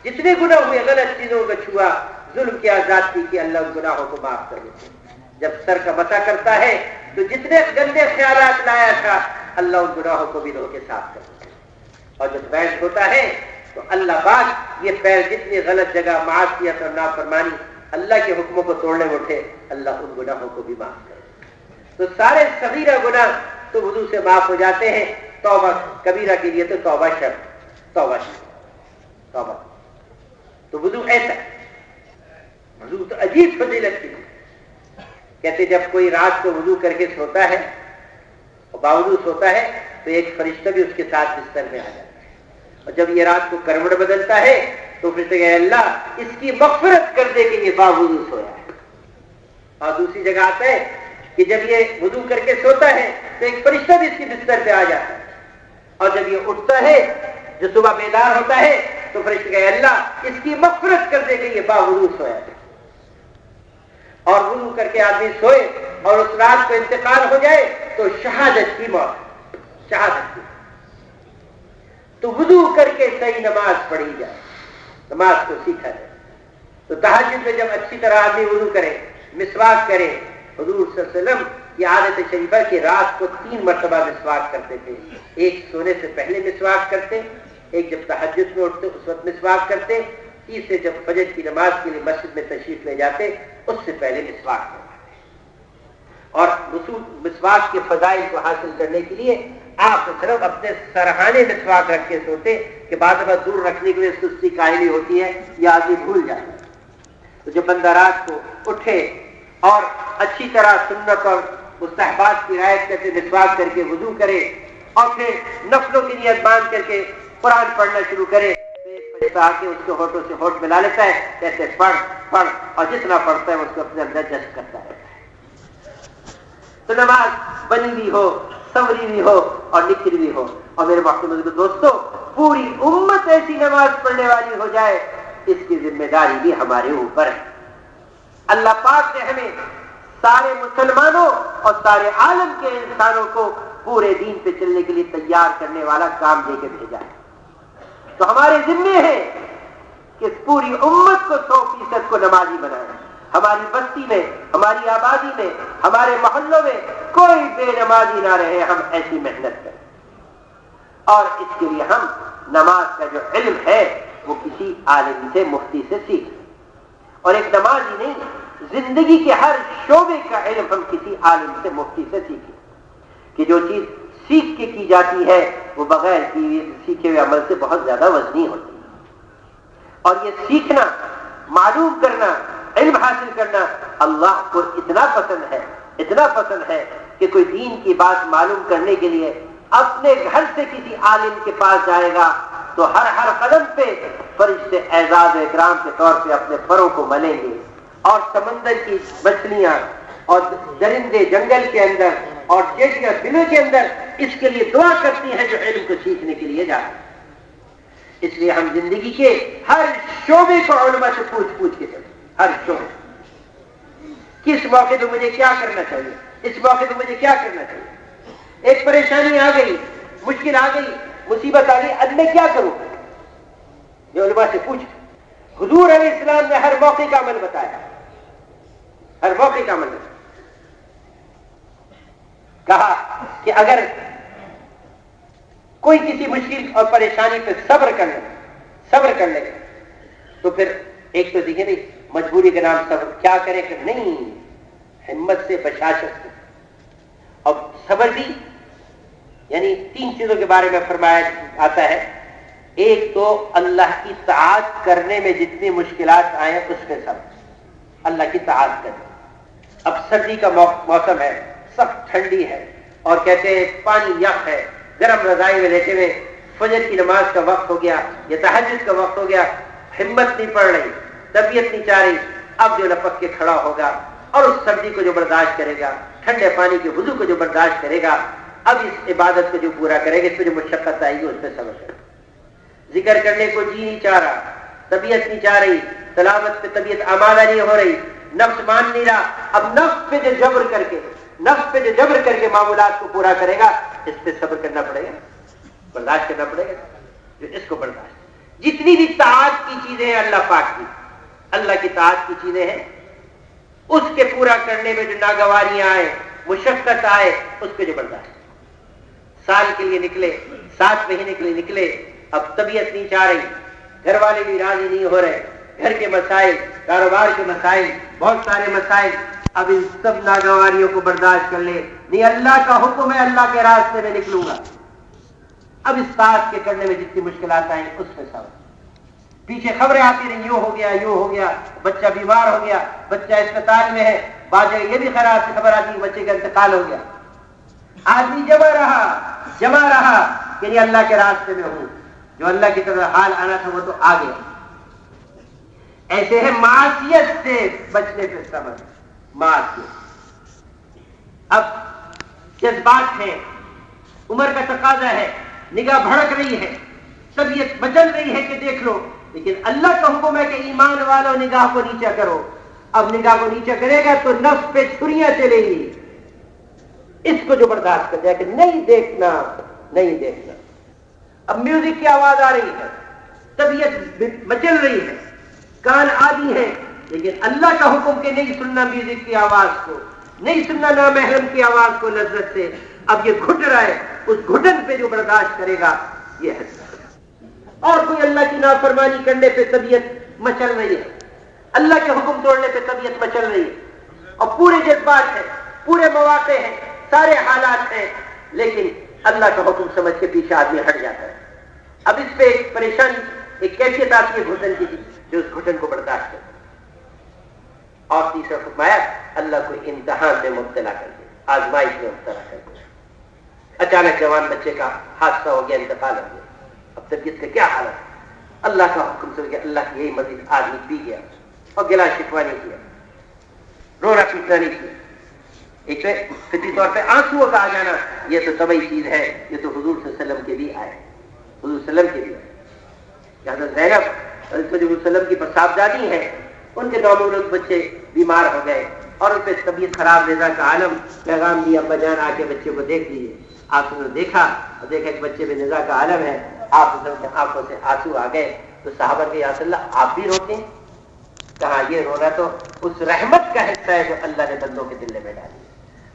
جتنے گناہ ہوئے غلط چیزوں کا چھوا ظلم کیا زیادتی کی اللہ ان گناہوں کو معاف کر دیتے. جب سر کا مسح کرتا ہے تو جتنے گندے خیالات لایا تھا اللہ ان گناہوں کو بھی دھو کے صاف کر دیتے. اور جب پیر دھوتا ہے تو اللہ پاک یہ پیر جتنی غلط جگہ معاصیت اور نافرمانی اللہ کے حکموں کو توڑنے میں اٹھے اللہ ان گناہوں کو بھی معاف کرے. تو سارے صغیرہ گناہ تو وضو سے معاف ہو جاتے ہیں. توبہ کبیرہ کے لیے تو توبہ شرط توبہ تو وضو ایسا وضو تو عجیب فضیلت کی. کہتے جب کوئی رات کو وضو کر کے سوتا ہے اور باوضو سوتا ہے تو ایک فرشتہ بھی اس کے ساتھ بستر میں آ جاتا ہے. اور جب یہ رات کو کروٹ بدلتا ہے تو فرشتہ کہ اللہ اس کی مغفرت کر دے کہ یہ باوضو سویا ہے. اور دوسری جگہ آتا ہے کہ جب یہ وضو کر کے سوتا ہے تو ایک فرشتہ بھی اس کی بستر پہ آ جاتا ہے. اور جب یہ اٹھتا ہے جو صبح بیدار ہوتا ہے تو فرشتہ کہ اللہ اس کی مغفرت کر دے کہ یہ باوضو سویا ہے. اور وضو کر کے آدمی سوئے اور اس رات کو انتقال ہو جائے تو شہادت کی موت شہادت کی. تو وضو کر کے صحیح نماز پڑھی جائے نماز کو سیکھا جائے. تو تہجد میں جب اچھی طرح آدمی وضو کرے مسواک کرے. حضور صلی اللہ علیہ وسلم کی عادت شریفہ کہ رات کو 3 مرتبہ مسواک کرتے تھے. ایک سونے سے پہلے مسواک کرتے, ایک جب تہجد میں اٹھتے اس وقت مسواک کرتے, تیسرے جب فجر کی نماز کے لیے مسجد میں تشریف لے جاتے اس سے پہلے مسواک کرواتے. اور مسواک کے فضائل کو حاصل کرنے کے لیے آپ صرف اپنے سرہانے مسواک رکھ کے سوتے کہ بعض دفعہ دور رکھنے کے لیے سستی کاہلی ہوتی ہے یا آدمی بھول جاتا ہے. تو جب بندہ رات کو اٹھے اور اچھی طرح سنت اور مستحبات کی رعایت کرتے مسواک کر کے وضو کرے اور پھر نفلوں کی نیت باندھ کر کے قرآن پڑھنا شروع کرے تو ایک فرشتہ آ کے اس کے ہونٹوں سے ہونٹ ملا لیتا ہے, کہتے پڑھ پڑھ, اور جتنا پڑھتا ہے اس کو اپنے اندر جذب کرتا رہتا ہے. تو نماز بنی بھی ہو سنوری بھی ہو اور نکھری بھی ہو. اور میرے محترم دوستو پوری امت ایسی نماز پڑھنے والی ہو جائے اس کی ذمہ داری بھی ہمارے اوپر ہے. اللہ پاک نے ہمیں سارے مسلمانوں اور سارے عالم کے انسانوں کو پورے دین پہ چلنے کے لیے تیار کرنے والا کام دے کے بھیجا ہے. تو ہمارے ذمے ہے کہ پوری امت کو 100% کو نمازی بنائیں. ہماری بستی میں ہماری آبادی میں ہمارے محلوں میں کوئی بے نمازی نہ رہے. ہم ایسی محنت کریں اور اس کے لیے ہم نماز کا جو علم ہے وہ کسی عالم سے مفتی سے سیکھیں. اور ایک نماز ہی نہیں, زندگی کے ہر شعبے کا علم ہم کسی عالم سے مفتی سے سیکھیں. کہ جو چیز سیکھ کے کی جاتی ہے وہ بغیر سیکھے ہوئے عمل سے بہت زیادہ وزنی ہوتی ہے. اور یہ سیکھنا, معلوم کرنا, علم حاصل کرنا اللہ کو اتنا پسند ہے کہ کوئی دین کی بات معلوم کرنے کے لیے اپنے گھر سے کسی عالم کے پاس جائے گا تو ہر قدم پہ فرشتے اعزاز و اکرام کے طور پہ اپنے پروں کو ملیں گے. اور سمندر کی مچھلیاں اور درندے جنگل کے اندر اور چیٹیاں دلوں کے اندر اس کے لیے دعا کرتی ہیں جو علم کو سیکھنے کے لیے جاتے ہیں. اس لیے ہم زندگی کے ہر شعبے کو علماء سے پوچھ کے چلیں. ہر شعبے کس موقع پہ مجھے کیا کرنا چاہیے, اس موقع پہ مجھے کیا کرنا چاہیے. ایک پریشانی آ گئی, مشکل آ گئی, مصیبت آ گئی, اب میں کیا کروں؟ یہ علماء سے پوچھ. حضور علیہ السلام نے ہر موقع کا عمل بتایا, ہر موقع کا عمل بتایا. کہا کہ اگر کوئی کسی مشکل اور پریشانی پہ صبر کر لے تو پھر ایک تو دیکھیں نہیں مجبوری کے نام صبر کیا کرے کہ نہیں, ہمت سے بشاشت سے. اور صبر بھی یعنی 3 چیزوں کے بارے میں فرمایا آتا ہے. ایک تو اللہ کی طاعت کرنے میں جتنی مشکلات آئیں اس میں سب اللہ کی طاعت کریں. اب سردی کا موسم ہے، سخت ٹھنڈی ہے، اور کہتے ہیں پانی یخ ہے، گرم رضائی میں لیٹے ہوئے، فجر کی نماز کا وقت ہو گیا یا تہجد کا وقت ہو گیا، ہمت نہیں پڑ رہی، طبیعت نہیں چاہ رہی. اب جو لپک کے کھڑا ہوگا اور اس سردی کو جو برداشت کرے گا، ٹھنڈے پانی کے وضو کو جو برداشت کرے گا، اب اس عبادت کو جو پورا کرے گا، اس پہ جو مشقت آئے گی اس پہ صبر کرے. ذکر کرنے کو جی نہیں چاہ رہا، طبیعت نہیں چاہ رہی، تلاوت پہ طبیعت آمادہ نہیں ہو رہی، نفس مان نہیں رہا. اب نفس پہ جو جبر کر کے معمولات کو پورا کرے گا، اس پہ صبر کرنا پڑے گا، برداشت کرنا پڑے گا. اس کو برداشت. جتنی بھی طاعت کی چیزیں ہیں اللہ پاک کی، اللہ کی طاعت کی چیزیں ہیں، اس کے پورا کرنے میں جو ناگواریاں آئے، مشقت آئے، اس پہ جو برداشت. سال کے لیے نکلے، 7 مہینے کے لیے نکلے، اب طبیعت نہیں چاہ رہی، گھر والے بھی راضی نہیں ہو رہے، گھر کے مسائل، کاروبار کے مسائل، بہت سارے مسائل. اب ان سب ناگواریوں کو برداشت کر لے. نہیں، اللہ کا حکم ہے، اللہ کے راستے میں نکلوں گا. اب اس طاعت کے کرنے میں جتنی مشکلات آئیں اس میں سب. پیچھے خبریں آتی رہی، یوں ہو گیا، بچہ بیمار ہو گیا، بچہ اسپتال میں ہے، بعض جگہ یہ بھی خراب سے خبر آتی ہے بچے کا انتقال ہو گیا. آدمی جمع رہا کہ نہیں اللہ کے راستے میں ہوں، جو اللہ کی طرف حال آنا تھا وہ تو آ گیا. ایسے ہے معصیت سے بچنے پہ صبر. معصیت اب جذبات ہیں، عمر کا تقاضا ہے، نگاہ بھڑک رہی ہے، طبیعت مچل رہی ہے کہ دیکھ لو، لیکن اللہ کا حکم ہے کہ ایمان والو نگاہ کو نیچا کرو. اب نگاہ کو نیچا کرے گا تو نفس پہ چھریاں چلے گی. اس کو جو برداشت کر جائے کہ نہیں دیکھنا. اب میوزک کی آواز آ رہی ہے، طبیعت مچل رہی ہے، کان عادی ہے، لیکن اللہ کا حکم کہ نہیں سننا میوزک کی آواز کو، نہیں سننا نامحرم کی آواز کو لذت سے. اب یہ گھٹ رہا ہے، اس گھٹن پہ جو برداشت کرے گا یہ ہے. اور کوئی اللہ کی نافرمانی کرنے پہ طبیعت مچل رہی ہے، اللہ کے حکم توڑنے پہ طبیعت مچل رہی ہے، اور پورے جذبات ہیں، پورے مواقع ہیں، سارے حالات ہیں، لیکن اللہ کا حکم سمجھ کے پیچھے آدمی ہٹ جاتا ہے. اب اس پہ ایک پریشانی، ایک کیفیت آتی ہے گھٹن کی، جو اس گھٹن کو برداشت کرے. اور تیسرا فرمایا اللہ کو امتحان میں مبتلا کر دے، آزمائش میں مبتلا کر دے. اچانک جوان بچے کا حادثہ ہو گیا، انتقال ہو گیا. اب طبیعت کا کیا حالت ہے؟ اللہ کا حکم سمجھ گیا، اللہ کی یہی مزید آدمی پی گیا اور گلا شکوا نہیں کیا، رونا پیٹنا نہیں کیا. ایک فطری طور پہ آنسوؤں کا آ جانا یہ تو طبعی چیز ہے، یہ تو حضور صلی اللہ علیہ وسلم کے بھی آئے، حضور صلی اللہ علیہ وسلم کے بھی آئے. حضرت زینب حضرت صلی اللہ علیہ وسلم کی پرسابزادی ہیں، ان کے نومولود بچے بیمار ہو گئے اور ان پہ طبیعت خراب، رضا کا عالم پیغام دیا، ابا جان آ کے بچے کو دیکھ لیجیے. آپ نے دیکھا اور دیکھا کہ بچے میں نزا کا عالم ہے. آپ آنکھوں سے آنسو آ گئے تو صحابہ کے یا رسول اللہ آپ بھی روتے ہیں؟ کہا یہ رونا تو اس رحمت کا حصہ ہے جو اللہ نے بندوں کے دل میں ڈالی.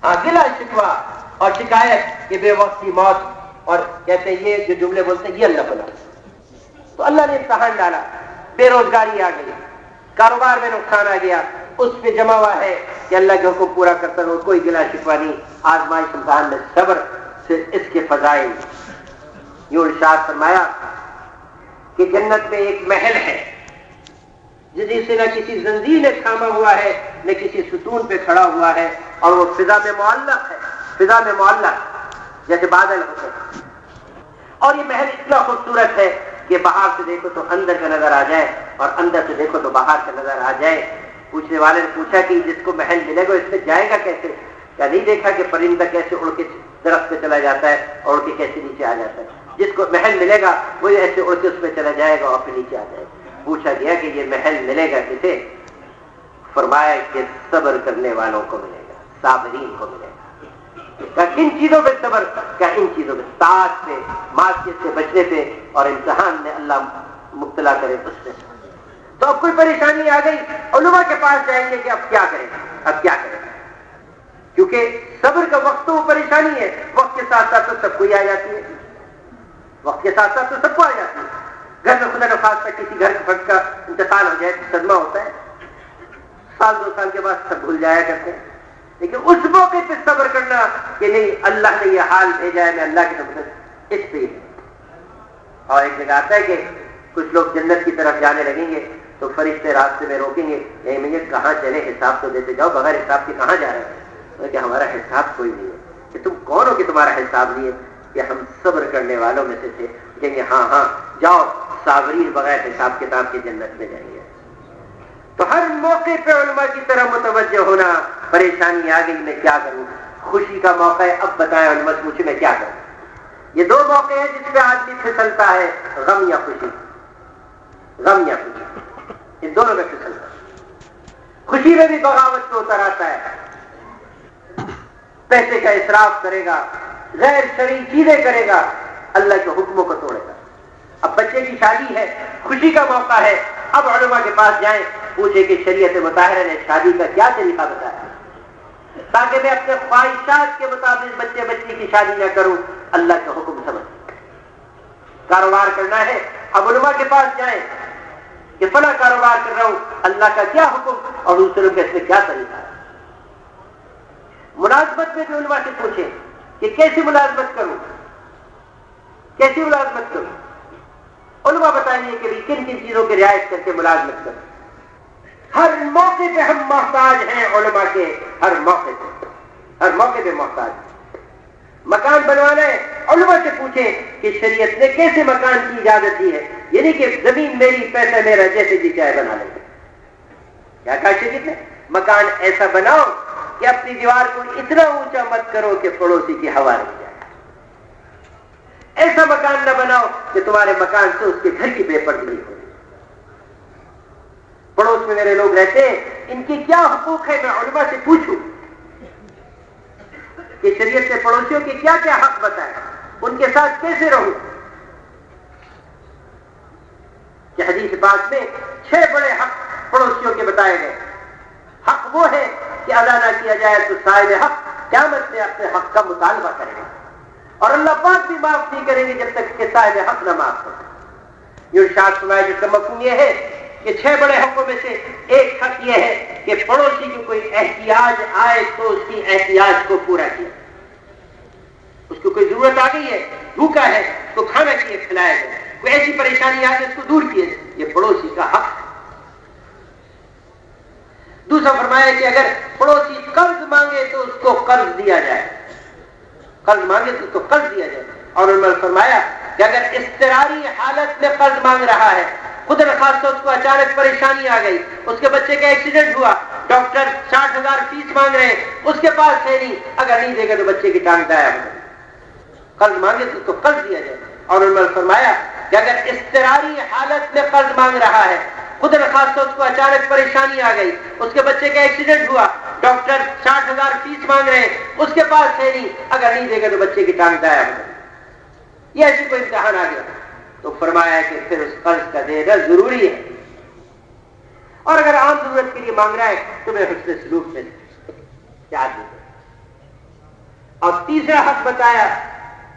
ہاں، گلا شکوا اور شکایت کہ بے وقتی موت، اور کہتے ہیں یہ جو جملے بولتے ہیں یہ اللہ بنا. تو اللہ نے امتحان ڈالا، بے روزگاری آ گئی، کاروبار میں نقصان آ گیا، اس پہ جمع ہوا ہے کہ اللہ کے حکم پورا کرتا رہو، کوئی گلا شکوا نہیں. آزمائش امتحان میں صبر سے اس کے فضائل. یوں ارشاد فرمایا کہ جنت میں ایک محل ہے جسے نہ کسی زنجیر نے تھاما ہوا ہے، نہ کسی ستون پہ کھڑا ہوا ہے، اور وہ فضا میں معلق ہے، فضا میں معلق جیسے بادل ہوتے ہیں. اور یہ محل اتنا خوبصورت ہے کہ باہر سے دیکھو تو اندر کا نظر آ جائے اور اندر سے دیکھو تو باہر کا نظر آ جائے. پوچھنے والے نے پوچھا کہ جس کو محل ملے گا اس پہ جائے گا کیسے؟ کیا نہیں دیکھا کہ پرندہ کیسے اڑ کے درخت پہ چلا جاتا ہے اور اڑ کے کیسے نیچے آ جاتا ہے؟ جس کو محل ملے گا وہ ایسے اڑ کے اس پہ چلا جائے گا اور پھر نیچے آ جائے گا. پوچھا گیا کہ یہ محل ملے گا کسے؟ فرمایا کہ صبر کرنے والوں کو ملے گا، صابرین کو ملے گا. کن چیزوں پہ صبر؟ کیا ان چیزوں پہ، طاعت سے، معصیت سے بچنے پہ، اور امتحان میں اللہ مبتلا کرے اس پہ. تو اب کوئی پریشانی آ گئی، علماء کے پاس جائیں گے کہ اب کیا کریں، اب کیا کریں؟ کیونکہ صبر کا وقت تو وہ پریشانی ہے، وقت کے ساتھ ساتھ تو سب کو ہی آ جاتی ہے، وقت کے ساتھ ساتھ تو سب کو آ جاتی ہے. گھر میں خدا نخواستہ کسی گھر کے فرد کا انتقال ہو جائے تو صدمہ ہوتا ہے، 1-2 سال کے بعد سب بھول جایا کرتے ہیں. لیکن اس موقع پہ صبر کرنا کہ نہیں اللہ نے یہ حال بھیجا ہے، میں اللہ کی طرف اس پہ. اور ایک جگہ آتا ہے کہ کچھ لوگ جنت کی طرف جانے لگیں گے تو فرشتے راستے میں روکیں گے، یعنی مجھے کہاں چلے، حساب تو دیتے جاؤ، بغیر حساب کے کہاں جا رہے ہیں؟ کہ ہمارا حساب کوئی نہیں ہے. کہ تم کون ہو کہ تمہارا حساب نہیں ہے؟ کہ ہم صبر کرنے والوں میں سے تھے. کہیں گے ہاں ہاں جاؤ، صابرین بغیر حساب کتاب کے جنت میں جائیں گے. تو ہر موقع پہ علماء کی طرح متوجہ ہونا. پریشانی آ گئی، میں کیا کروں؟ خوشی کا موقع ہے، اب بتائیں علماء پوچھے میں کیا کروں؟ یہ دو موقع ہیں جس پہ آدمی پھسلتا ہے، غم یا خوشی. غم یا خوشی، ان دونوں میں پھسلتا ہے. خوشی میں بھی بغاوت پہ اتر آتا ہے، پیسے کا اسراف کرے گا، غیر شرعی چیزیں کرے گا، اللہ کے حکموں کو توڑے گا. اب بچے کی شادی ہے، خوشی کا موقع ہے، اب علماء کے پاس جائیں، پوچھے کہ شریعت مطہرہ نے شادی کا کیا طریقہ بتایا تاکہ میں اپنے خواہشات کے مطابق بچے کی شادی نہ کروں، اللہ کا حکم سمجھ. کاروبار کرنا ہے، اب علماء کے پاس جائیں کہ فلاں کاروبار کر رہا ہوں، اللہ کا کیا حکم اور دوسروں کے اس میں کیا طریقہ ہے. ملازمت میں بھی علماء سے پوچھیں کہ کیسی ملازمت کروں، کیسی ملازمت کروں. علماء بتائیں گے کہ کن کن چیزوں کی رعایت کر کے ملازمت کریں. ہر موقع پہ ہم محتاج ہیں علماء کے، ہر موقع پہ محتاج ہیں. مکان بنوانا ہے، علماء سے پوچھیں کہ شریعت نے کیسے مکان کی اجازت دی ہے. یعنی کہ زمین میری، پیسہ میرا، جیسے جی چاہے بنا لیں. کیا کہا شریعت نے؟ مکان ایسا بناؤ کہ اپنی دیوار کو اتنا اونچا مت کرو کہ پڑوسی کی ہوا رہ جائے. ایسا مکان نہ بناؤ کہ تمہارے مکان سے اس کے گھر کی بے پردگی ہو. پڑوس میں میرے لوگ رہتے ہیں، ان کے کیا حقوق ہے؟ میں علماء سے پوچھوں کہ شریعت سے پڑوسیوں کے کیا کیا حق بتائیں، ان کے ساتھ کیسے رہوں. کہ حدیث پاک میں 6 بڑے حق پڑوسیوں کے بتائے گئے. حق وہ ہے کہ ادا نہ کیا جائے تو صاحب حق قیامت میں اپنے حق کا مطالبہ کرے گا، اور اللہ پاک بھی معاف نہیں کریں گے جب تک کہ صاحب حق نہ معاف کرے. یہ ارشاد فرمایا جس کا مفہوم یہ ہے کہ 6 بڑے حقوں میں سے ایک حق یہ ہے کہ پڑوسی کی کوئی احتیاج آئے تو اس کی احتیاج کو پورا کیا. اس کو کوئی ضرورت آ گئی ہے، بھوکا ہے، اس کو کھانا چاہیے، کھلایا جائے. کوئی ایسی پریشانی آ گئی اس کو دور کیے. یہ پڑوسی کا حق ہے. دوسرا فرمایا کہ اگر پڑوسی قرض مانگے تو اس کو قرض دیا جائے. قرض مانگے تو اس کو قرض دیا جائے. اور انہوں نے فرمایا کہ اگر اضطراری حالت میں قرض مانگ رہا ہے، خدا نخواستہ اس کو اچانک پریشانی آ گئی، اس کے بچے کا ایکسیڈنٹ ہوا، ڈاکٹر 60,000 فیس مانگ رہے ہیں، اس کے پاس ہے نہیں، اگر نہیں دے گا تو بچے کی ٹانگ دایا ہو جائے. قرض مانگے تو اس کو قرض دیا جائے. اور انہوں نے فرمایا کہ اگر اضطراری حالت میں قرض مانگ رہا ہے، خدا نخواستہ اس کو اچانک پریشانی آ گئی، اس کے بچے کا ایکسیڈنٹ ہوا، ڈاکٹر 60,000 فیس مانگ رہے ہیں، اس کے پاس ہے نہیں، اگر نہیں دے گا تو بچے کی ٹانگ دایا ہو جائے. یہ ایسی کوئی امتحان آ گیا تو فرمایا کہ پھر اس قرض کا دینا ضروری ہے. اور اگر عام ضرورت کے لیے مانگ رہا ہے تو میں حسن سلوک میں کیا دوں. اور تیسرا حق بتایا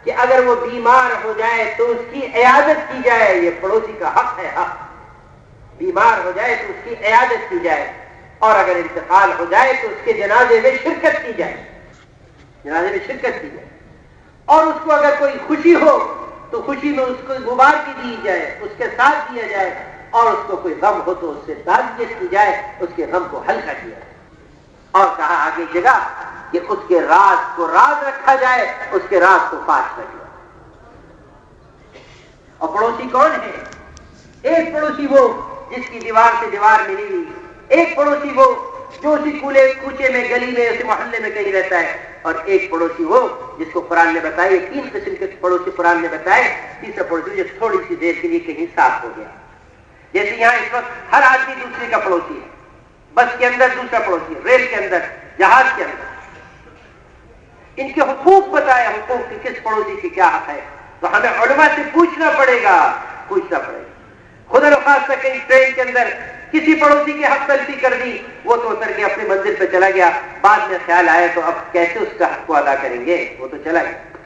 کہ اگر وہ بیمار ہو جائے تو اس کی عیادت کی جائے. یہ پڑوسی کا حق ہے. حق بیمار ہو جائے تو اس کی عیادت کی جائے، اور اگر انتقال ہو جائے تو اس کے جنازے میں شرکت کی جائے. جنازے میں شرکت کی جائے. اور اس کو اگر کوئی خوشی ہو تو خوشی میں اس کو مبارکی دی جائے، اس کے ساتھ دیا جائے، اور اس کو کوئی غم ہو تو اس سے تعزیت کی جائے، اس کے غم کو ہلکا کیا جائے. اور کہا آگے جگہ کہ اس کے راز کو راز رکھا جائے، اس کے راز کو فاش رکھا جائے. اور پڑوسی کون ہے؟ ایک پڑوسی وہ جس کی دیوار سے دیوار ملی ہوئی، ایک پڑوسی وہ جو اسی کوچے میں، گلی میں، اسی محلے میں کہیں رہتا ہے، اور ایک پڑوسی وہ جس کو قرآن نے بتایا. 3 قسم کے پڑوسی قرآن نے بتائے. تیسرا پڑوسی جو تھوڑی سی دیر کے لیے کہیں صاف ہو گیا. جیسے یہاں اس وقت ہر آدمی دوسرے کا پڑوسی ہے. بس کے اندر دوسرا پڑوسی ہے، ریل کے اندر، جہاز کے اندر. ان کے حقوق بتایا، حقوق کی کس پڑوسی کے کیا حق ہے. تو ہمیں علماء سے پوچھنا پڑے گا. خدا نخواستہ کہیں ٹرین کے اندر کسی پڑوسی کی حق تلفی کر دی، وہ تو اتر کے اپنی منزل پہ چلا گیا، بعد میں خیال آیا تو اب کیسے اس کا حق کو ادا کریں گے، وہ تو چلا گیا.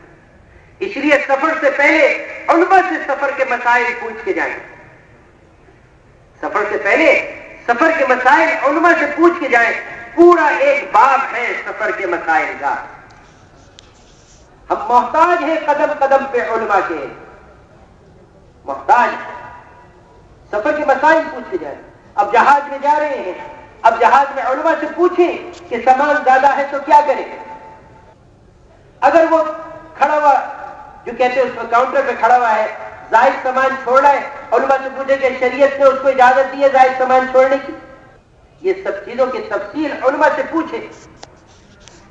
اس لیے سفر سے پہلے علماء سے سفر کے مسائل پوچھ کے جائیں. سفر سے پہلے سفر کے مسائل علماء سے پوچھ کے جائیں. پورا ایک باب ہے سفر کے مسائل کا. ہم محتاج ہیں قدم قدم پہ علماء کے، محتاج ہیں. سفر کے مسائل پوچھے جائیں. اب جہاز میں جا رہے ہیں، اب جہاز میں علماء سے پوچھیں کہ سامان زیادہ ہے تو کیا کریں. اگر وہ کھڑا ہوا، جو کہتے ہیں اس میں کاؤنٹر پہ کھڑا ہوا ہے، زائد سامان چھوڑ رہا ہے، علماء سے پوچھے کہ شریعت نے اس کو اجازت دی ہے زائد سامان چھوڑنے کی. یہ سب چیزوں کی تفصیل علماء سے پوچھیں.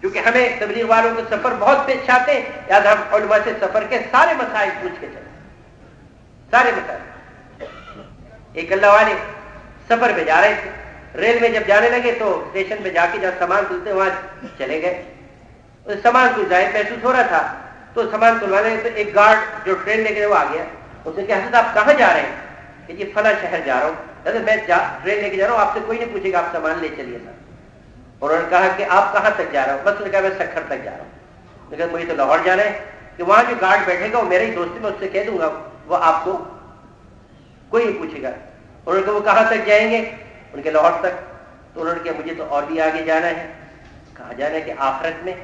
کیونکہ ہمیں تبلیغ والوں کے سفر بہت پیش آتے ہیں، لہٰذا ہم علماء سے سفر کے سارے مسائل پوچھ کے چلیں، سارے مسائل. ایک اللہ والے سفر پہ جا رہے تھے، ریل میں جب جانے لگے تو اسٹیشن پہ جا کے جب سامان تلتے وہاں چلے گئے. سامان کچھ زائد محسوس ہو رہا تھا تو سامان تلوانے لگے تو ایک گارڈ جو ٹرین لے کے وہ آ گیا. اس نے کہا حضرت آپ کہاں جا رہے ہیں؟ کہ یہ فلاں شہر جا رہا ہوں. حضرت میں ٹرین لے کے جا رہا ہوں، آپ سے کوئی نہیں پوچھے گا، آپ سامان لے چلیے سر. انہوں نے کہا کہ آپ کہاں تک جا رہا ہوں؟ بس نے کہا میں سکھر تک جا رہا ہوں. لیکن مجھے تو لاہور جانا ہے. کہ وہاں جو گارڈ بیٹھے گا وہ میرے ہی دوست ہے، میں اس سے کہہ دوں گا، وہ آپ کو کوئی نہیں پوچھے گا. انہوں نے کہا وہ کہاں تک جائیں گے؟ ان کے لاہور تک. تو انہوں نے کہا مجھے تو اور بھی آگے جانا ہے. کہاں جانا ہے؟ کہ آخرت میں.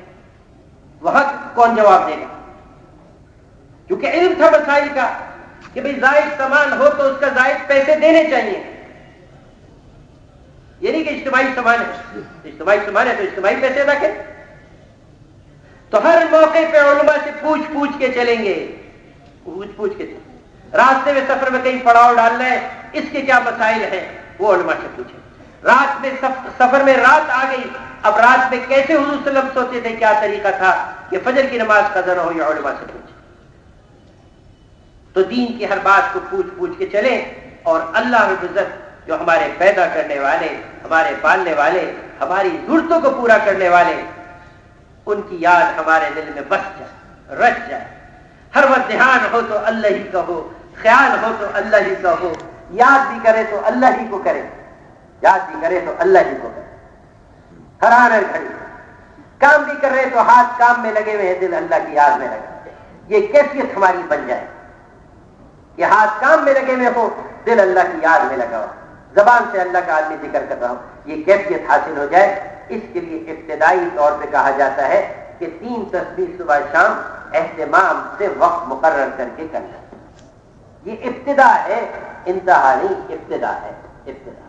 وہاں کون جواب دے گا؟ کیونکہ علم تھا مسائل کا کہ بھئی زائد سامان ہو تو اس کا زائد پیسے دینے چاہیے. یہ نہیں کہ اجتماعی سامان ہے، اجتماعی سامان ہے تو اجتماعی پیسے ادا کریں. تو ہر موقع پہ علماء سے پوچھ پوچھ کے چلیں گے، پوچھ کے چلیں. راستے میں سفر میں کہیں پڑاؤ ڈالنا ہے، اس کے کیا مسائل ہیں وہ علماء سے پوچھیں. رات میں سفر میں رات آ گئی، اب رات میں کیسے حضور صلی اللہ علیہ وسلم سوتے تھے، کیا طریقہ تھا کہ فجر کی نماز قضا نہ ہو، یہ علماء سے پوچھیں. تو دین کی ہر بات کو پوچھ پوچھ کے چلیں. اور اللہ رب العزت جو ہمارے پیدا کرنے والے، ہمارے پالنے والے، ہماری ضرورتوں کو پورا کرنے والے، ان کی یاد ہمارے دل میں بس جائے، رچ جائے. ہر وقت دھیان ہو تو اللہ ہی کا ہو، خیال ہو تو اللہ ہی کا ہو، یاد بھی کرے تو اللہ ہی کو کرے، یاد بھی کرے تو اللہ ہی کو کرے. ہر آن ہر گھڑی کام بھی کر رہے تو ہاتھ کام میں لگے ہوئے ہیں، دل اللہ کی یاد میں لگا. یہ کیفیت ہماری بن جائے کہ ہاتھ کام میں لگے ہوئے ہو، دل اللہ کی یاد میں لگا ہو، زبان سے اللہ کا آدمی ذکر کر رہا ہو. یہ کیفیت حاصل ہو جائے. اس کے لیے ابتدائی طور پہ کہا جاتا ہے کہ 3 تسبیح صبح شام اہتمام سے وقت مقرر کر کے کرنا. یہ ابتدا ہے، انتہا نہیں. ابتدا ہے، ابتدا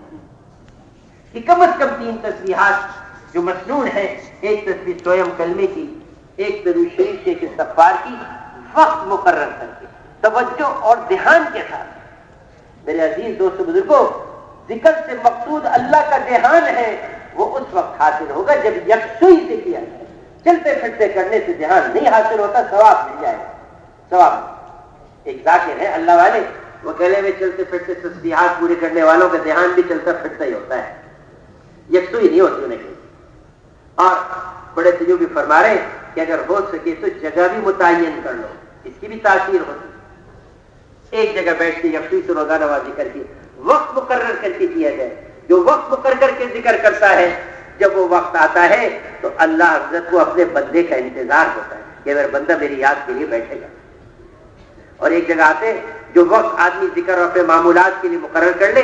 کہ کم از کم 3 تسبیحات جو مسنون ہیں، ایک تسبیح سویم کلمے کی، ایک درود شریف کے استغفار کی، وقت مقرر کر کے توجہ اور دھیان کے ساتھ. میرے عزیز دوستو بزرگوں، ذکر سے مقصود اللہ کا دھیان ہے. وہ اس وقت حاصل ہوگا جب یکسوئی سے کیا جائے. چلتے پھرتے کرنے سے دھیان نہیں حاصل ہوتا، ثواب مل جائے، ثواب. ایک ذاکر ہے اللہ والے، وہ گلے میں چلتے پھرتے تسبیحات پورے کرنے والوں کا دھیان بھی چلتا پھرتا ہی ہوتا ہے، یکسوئی نہیں ہوتی انہیں. اور بڑے تجربے فرما رہے ہیں کہ اگر ہو سکے تو جگہ بھی متعین کر لو، اس کی بھی تاثیر ہوتی. ایک جگہ بیٹھ کے یکسوئی سے روزانہ ذکر کی، وقت مقرر کر کے کیا جائے. جو وقت مقرر کر کے ذکر کرتا ہے، جب وہ وقت آتا ہے تو اللہ حضرت کو اپنے بندے کا انتظار ہوتا ہے کہ اگر بندہ میری یاد کے لیے بیٹھے گا. اور ایک جگہ آتے جو وقت آدمی ذکر اور اپنے معمولات کے لیے مقرر کر لے،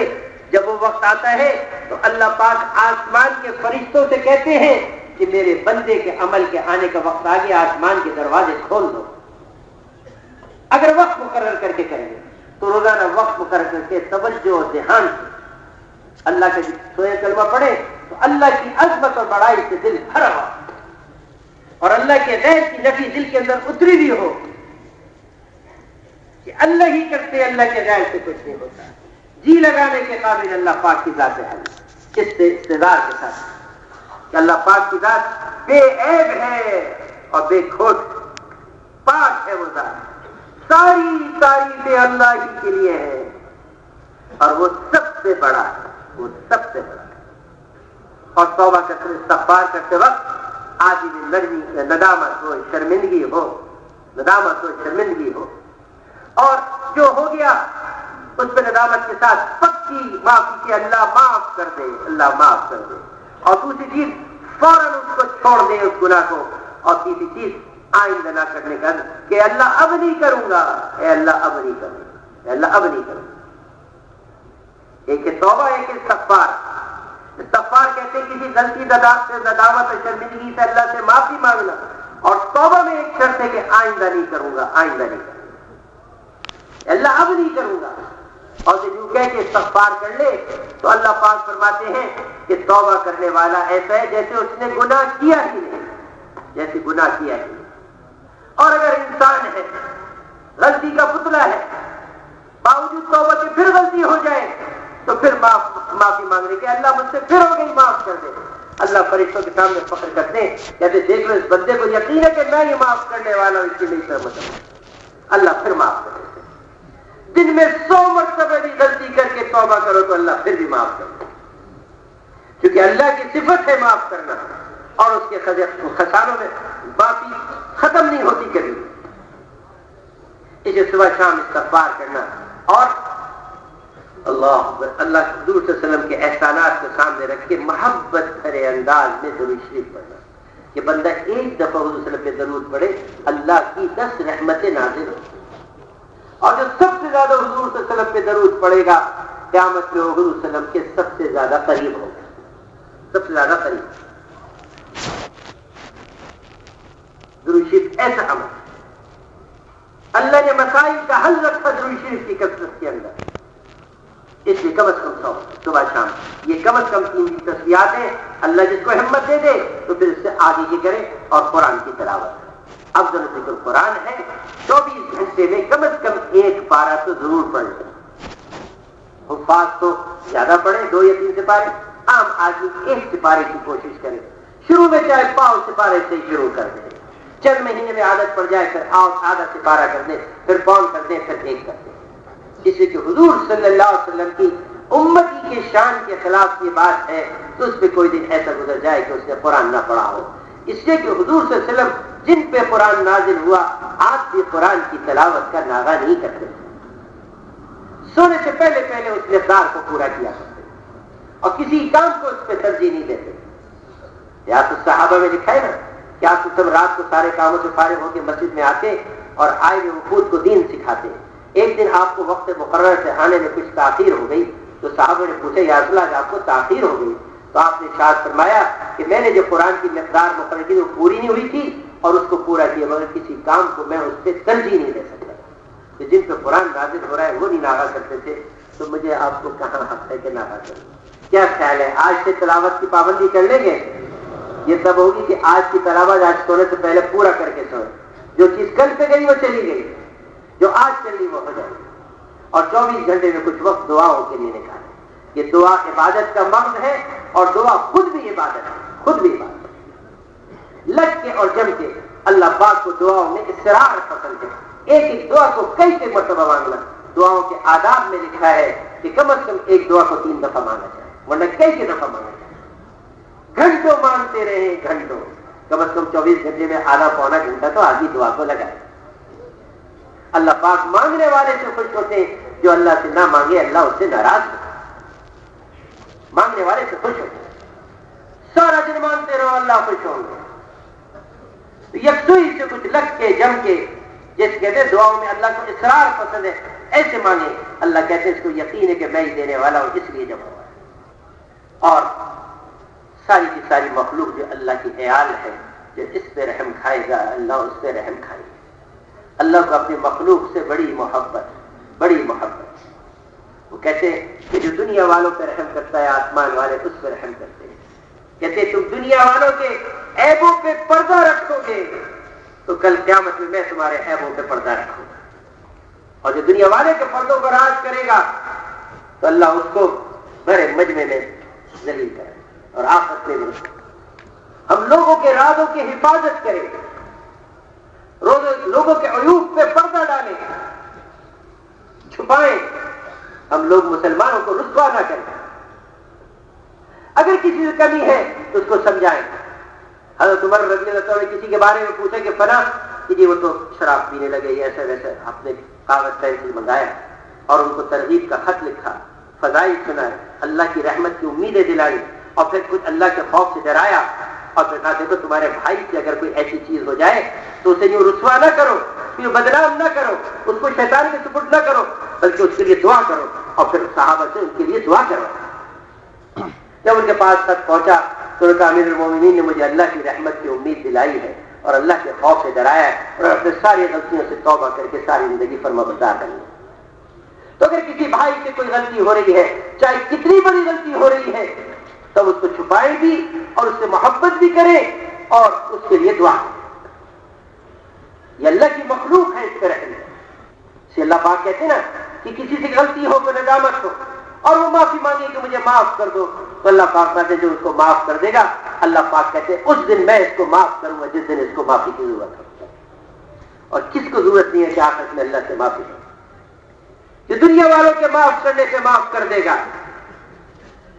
جب وہ وقت آتا ہے تو اللہ پاک آسمان کے فرشتوں سے کہتے ہیں کہ میرے بندے کے عمل کے آنے کا وقت آ گیا، آسمان کے دروازے کھول دو. اگر وقت مقرر کر کے کریں گے تو روزانہ وقت مقرر کر کے توجہ اور دھیان سے اللہ کا سویا کلمہ پڑھے تو اللہ کی عظمت اور بڑائی سے دل بھرا ہوا، اور اللہ کے غیر کی نفی دل کے اندر اتری بھی ہو کہ اللہ ہی کرتے، اللہ کے غیر سے کچھ نہیں ہوتا. جی لگانے کے قابل اللہ پاک کی ذات ہے، اس سے استدار کے ساتھ کہ اللہ پاک کی ذات بے عیب ہے اور بے کھوٹ، پاک ہے وہ ذات. ساری تعریفیں اللہ ہی کے لیے ہے اور وہ سب سے بڑا ہے، وہ سب سے بڑا ہے. اور توبہ کرتے استغفار کرتے وقت آدمی میں نرمی، ندامت ہو، شرمندگی ہو، ندامت ہو، شرمندگی ہو، اور جو ہو گیا اس پہ ندامت کے ساتھ پکی معافی کی، اللہ معاف کر دے، اللہ معاف کر دے. اور دوسری چیز فوراً اس کو چھوڑ دے اس گناہ کو. اور تیسری چیز آئندہ نہ کرنے کا کہ اللہ اب نہیں کروں گا، اے اللہ اب نہیں کروں گا، اے اللہ اب نہیں کروں گا. ایک توبہ، ایک استغفار. استغفار کہتے ہیں کسی غلطی ندامت اور شرمندگی سے اللہ سے معافی مانگنا، اور توبہ میں ایک شرط ہے کہ آئندہ نہیں کروں گا، آئندہ نہیں کروں گا، اللہ اب نہیں کروں گا۔ اور جب یوں کہہ کے استغفار کر لے تو اللہ پاک فرماتے ہیں کہ توبہ کرنے والا ایسا ہے جیسے اس نے گناہ کیا ہی نہیں، جیسے گناہ کیا ہی نہیں۔ اور اگر انسان ہے، غلطی کا پتلا ہے، باوجود توبہ کے پھر غلطی ہو جائے تو پھر معافی مانگ رہے کہ اللہ مجھ سے پھر ہو گئی، معاف کر دے۔ اللہ فرشتوں کے سامنے فخر کرتے ہیں، کہتے دیکھ لو اس بندے کو یقین ہے کہ میں یہ معاف کرنے والا ہوں، اس کی نہیں سمجھ، اللہ پھر معاف کر دیتے۔ دن میں 100 مرتبہ بھی غلطی کر کے توبہ کرو تو اللہ پھر بھی معاف کر دے، کیونکہ اللہ کی صفت ہے معاف کرنا، اور اس کے خزانوں میں معافی ختم نہیں ہوتی کبھی۔ اسے صبح شام استغفار کرنا، اور اللہ حضور صلی اللہ علیہ وسلم کے احسانات کو سامنے رکھ کے محبت بھرے انداز میں درود شریف پڑھنا کہ بندہ ایک دفعہ حضور صلی اللہ علیہ وسلم پہ درود پڑھے، اللہ کی 10 رحمتیں نازل ہوں۔ اور جو سب سے زیادہ حضور صلی اللہ علیہ وسلم پہ درود پڑے گا قیامت میں وہ حضور صلی اللہ علیہ وسلم کے سب سے زیادہ قریب ہوگا، سب سے زیادہ قریب۔ درود شریف ایسا عمل اللہ نے مسائل کا حل رکھا درود شریف کی کثرت کے اندر، اس لیے کم از کم 100 صبح شام، یہ کم از کم 3 تسبیحات ہیں۔ اللہ جس کو ہمت دے دے تو پھر اس سے آگے یہ کرے، اور قرآن کی تلاوت۔ افضل ذکر قرآن ہے، 24 گھنٹے میں کم از کم 1 پارہ تو ضرور پڑھ لیں۔ حفاظ تو زیادہ پڑھیں، 2 یا 3 سپارے، عام آدمی 1 سپارے کی کوشش کرے، شروع میں چاہے 5 سپارے سے شروع کر دیں، چند مہینے میں عادت پڑ جائے، پھر آدھا سپارہ کر دیں، پھر 5 کر دیں، پھر 1 کر دیں۔ اس لیے کہ حضور صلی اللہ علیہ وسلم کی امتی کے شان کے خلاف یہ بات ہے تو اس پہ کوئی دن ایسا گزر جائے کہ اس نے قرآن نہ پڑھا ہو۔ اس لیے کہ حضور صلی اللہ علیہ وسلم جن پہ قرآن نازل ہوا آپ بھی قرآن کی تلاوت کا ناغہ نہیں کرتے، سونے سے پہلے پہلے اس مقدار کو پورا کیا کرتے، اور کسی کام کو اس پہ ترجیح نہیں دیتے۔ یا تو صحابہ میں لکھا ہے نا کہ آپ سب رات کو سارے کاموں سے فارغ ہو کے مسجد میں آتے اور آئے ہوئے وفود کو دین سکھاتے۔ ایک دن آپ کو وقت مقرر سے آنے میں کچھ تاخیر ہو گئی تو صحابہ نے پوچھا یا رسول اللہ آپ کو تاخیر ہو گئی؟ تو آپ نے ارشاد فرمایا کہ میں نے جو قرآن کی مقدار مقرر کی وہ پوری نہیں ہوئی تھی اور اس کو پورا کیا، مگر کسی کام کو میں اس پہ ترجیح نہیں دے سکتا کہ جن پہ قرآن نازل ہو رہا ہے وہ نہیں ناغہ کرتے تھے، تو مجھے آپ کو کہاں حق ہے کہ ناغہ کروں؟ کیا خیال ہے آج سے تلاوت کی پابندی کر لیں گے؟ یہ تب ہوگی کہ آج کی تلاوت آج سونے سے پہلے پورا کر کے سوئے، جو چیز کل پہ گئی وہ چلی گئی، جو آج چلی وہ ہو جائے، اور 24 گھنٹے میں کچھ وقت دعاؤں کے لیے نکالیں۔ یہ دعا عبادت کا مرد ہے، اور دعا خود بھی عبادت ہے، خود بھی عبادت ہے۔ لگ کے اور جم کے اللہ پاک کو دعاؤں میں اصرار پسند ہے، ایک ایک دعا کو کئی مرتبہ مانگنا۔ دعاؤں کے آداب میں لکھا ہے کہ کم از کم ایک دعا کو 3 دفعہ مانگا جائے، ورنہ کئی دفعہ مانگا جائے۔ گھنٹوں مانگتے رہے، گھنٹوں، کم از کم 24 گھنٹے میں آدھا پونا گھنٹہ تو آدھی دعا کو لگائے۔ اللہ پاک مانگنے والے سے خوش ہوتے ہیں، جو اللہ سے نہ مانگے اللہ اس سے ناراض ہوتا ہے۔ مانگنے والے سے خوش ہوتے ہیں، سارا دن مانگتے رہو اللہ خوش ہوں گے۔ یکسوئی سے کچھ لگ کے جم کے، جس کہتے ہیں دعاؤں میں اللہ کو اصرار پسند ہے، ایسے مانگے۔ اللہ کہتے ہیں اس کو یقین ہے کہ میں ہی دینے والا ہوں، اس لیے جمع ہوا ہے۔ اور ساری کی ساری مخلوق جو اللہ کی عیال ہے، جو اس پہ رحم کھائے گا اللہ اس پہ رحم کھائے گا۔ اللہ کو اپنی مخلوق سے بڑی محبت، بڑی محبت۔ وہ کہتے ہیں کہ جو دنیا والوں پہ رحم کرتا ہے آسمان والے اس پہ رحم کرتے ہیں۔ کہتے تم دنیا والوں کے عیبوں پہ پردہ رکھو گے تو کل قیامت میں تمہارے عیبوں پہ پردہ رکھوں گا، اور جو دنیا والے کے پردوں پر راج کرے گا تو اللہ اس کو بڑے مجمع میں ذلیل کرے اور آخرت میں ہم لوگوں کے رازوں کی حفاظت کریں، لوگوں کے عیوب پہ پردہ ڈالیں، چھپائیں، ہم لوگ مسلمانوں کو رسوا نہ کریں، اگر کسی سے کمی ہے تو اس کو سمجھائیں۔ حضرت عمر رضی اللہ عنہ نے کسی کے بارے میں پوچھا کہ فلاں کہ جی وہ تو شراب پینے لگے، ایسا ویسا، آپ نے کاغذ پینسل منگایا اور ان کو ترغیب کا خط لکھا، فضائل سنائے، اللہ کی رحمت کی امیدیں دلائی، اور پھر کچھ اللہ کے خوف سے ڈرایا، اور پھر کہا دیکھو تمہارے بھائی سے اگر کوئی ایسی چیز ہو جائے تو اسے یوں رسوا نہ کرو، یوں بدنام نہ کرو، اس کو شیطان کے سپرد نہ کرو، بلکہ اس کے لیے دعا کرو، اور پھر صحابہ سے ان کے لیے دعا کرو۔ جب ان کے پاس تک پہنچا تو ان کا امیر المومنین نے مجھے اللہ کی رحمت کی امید دلائی ہے اور اللہ کے خوف سے ڈرایا ہے اور اپنے ساری غلطیوں سے توبہ کر کے ساری زندگی فرمانبردار کرنی ہے۔ تو اگر کسی بھائی سے کوئی غلطی ہو رہی ہے، چاہے کتنی بڑی غلطی ہو رہی ہے، تب اس کو چھپائیں بھی اور اس سے محبت بھی کریں اور اس کے لیے دعا کریں۔ یہ اللہ کی مخلوق ہے، اس پہ رحم ہے۔ سے اللہ پاک کہتے ہیں نا کہ کسی سے غلطی ہو تو ندامت ہو اور وہ معافی مانگے کہ مجھے معاف کر دو، تو اللہ پاک کہتے ہیں جو اس کو معاف کر دے گا، اللہ پاک کہتے ہیں اس دن میں اس کو معاف کروں گا جس دن اس کو معافی کی ضرورت ہو۔ اور کس کو ضرورت نہیں ہے کہ آخرت میں اللہ سے معافی کرے؟ کہ دنیا والوں کے معاف کرنے سے معاف کر دے گا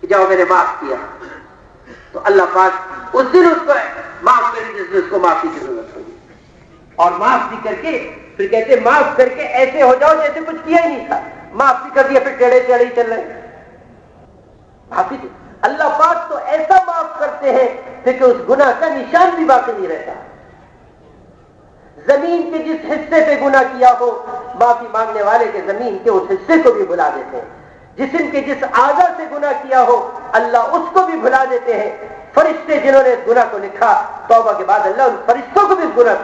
کہ جاؤ میں نے معاف کیا، تو اللہ پاک اس دن اس کو معاف کرے جس دن اس کو معافی کی ضرورت ہوگی۔ اور معاف بھی کر کے پھر کہتے معاف کر کے ایسے ہو جاؤ جیسے کچھ کیا ہی نہیں تھا، معاف بھی کر دیا پھر ٹیڑے ٹیڑے ہی چل رہے۔ اللہ پاک تو ایسا معاف کرتے ہیں کہ اس گناہ کا نشان بھی باقی نہیں رہتا۔ زمین کے جس حصے پہ گناہ کیا ہو، معافی مانگنے والے کے زمین کے اس حصے کو بھی بھلا دیتے ہیں۔ جسم کے جس اعضاء سے گناہ کیا ہو، اللہ اس کو بھی بھلا دیتے ہیں۔ فرشتے جنہوں نے اس گناہ کو لکھا، توبہ کے بعد اللہ ان فرشتوں کو بھی اس گناہ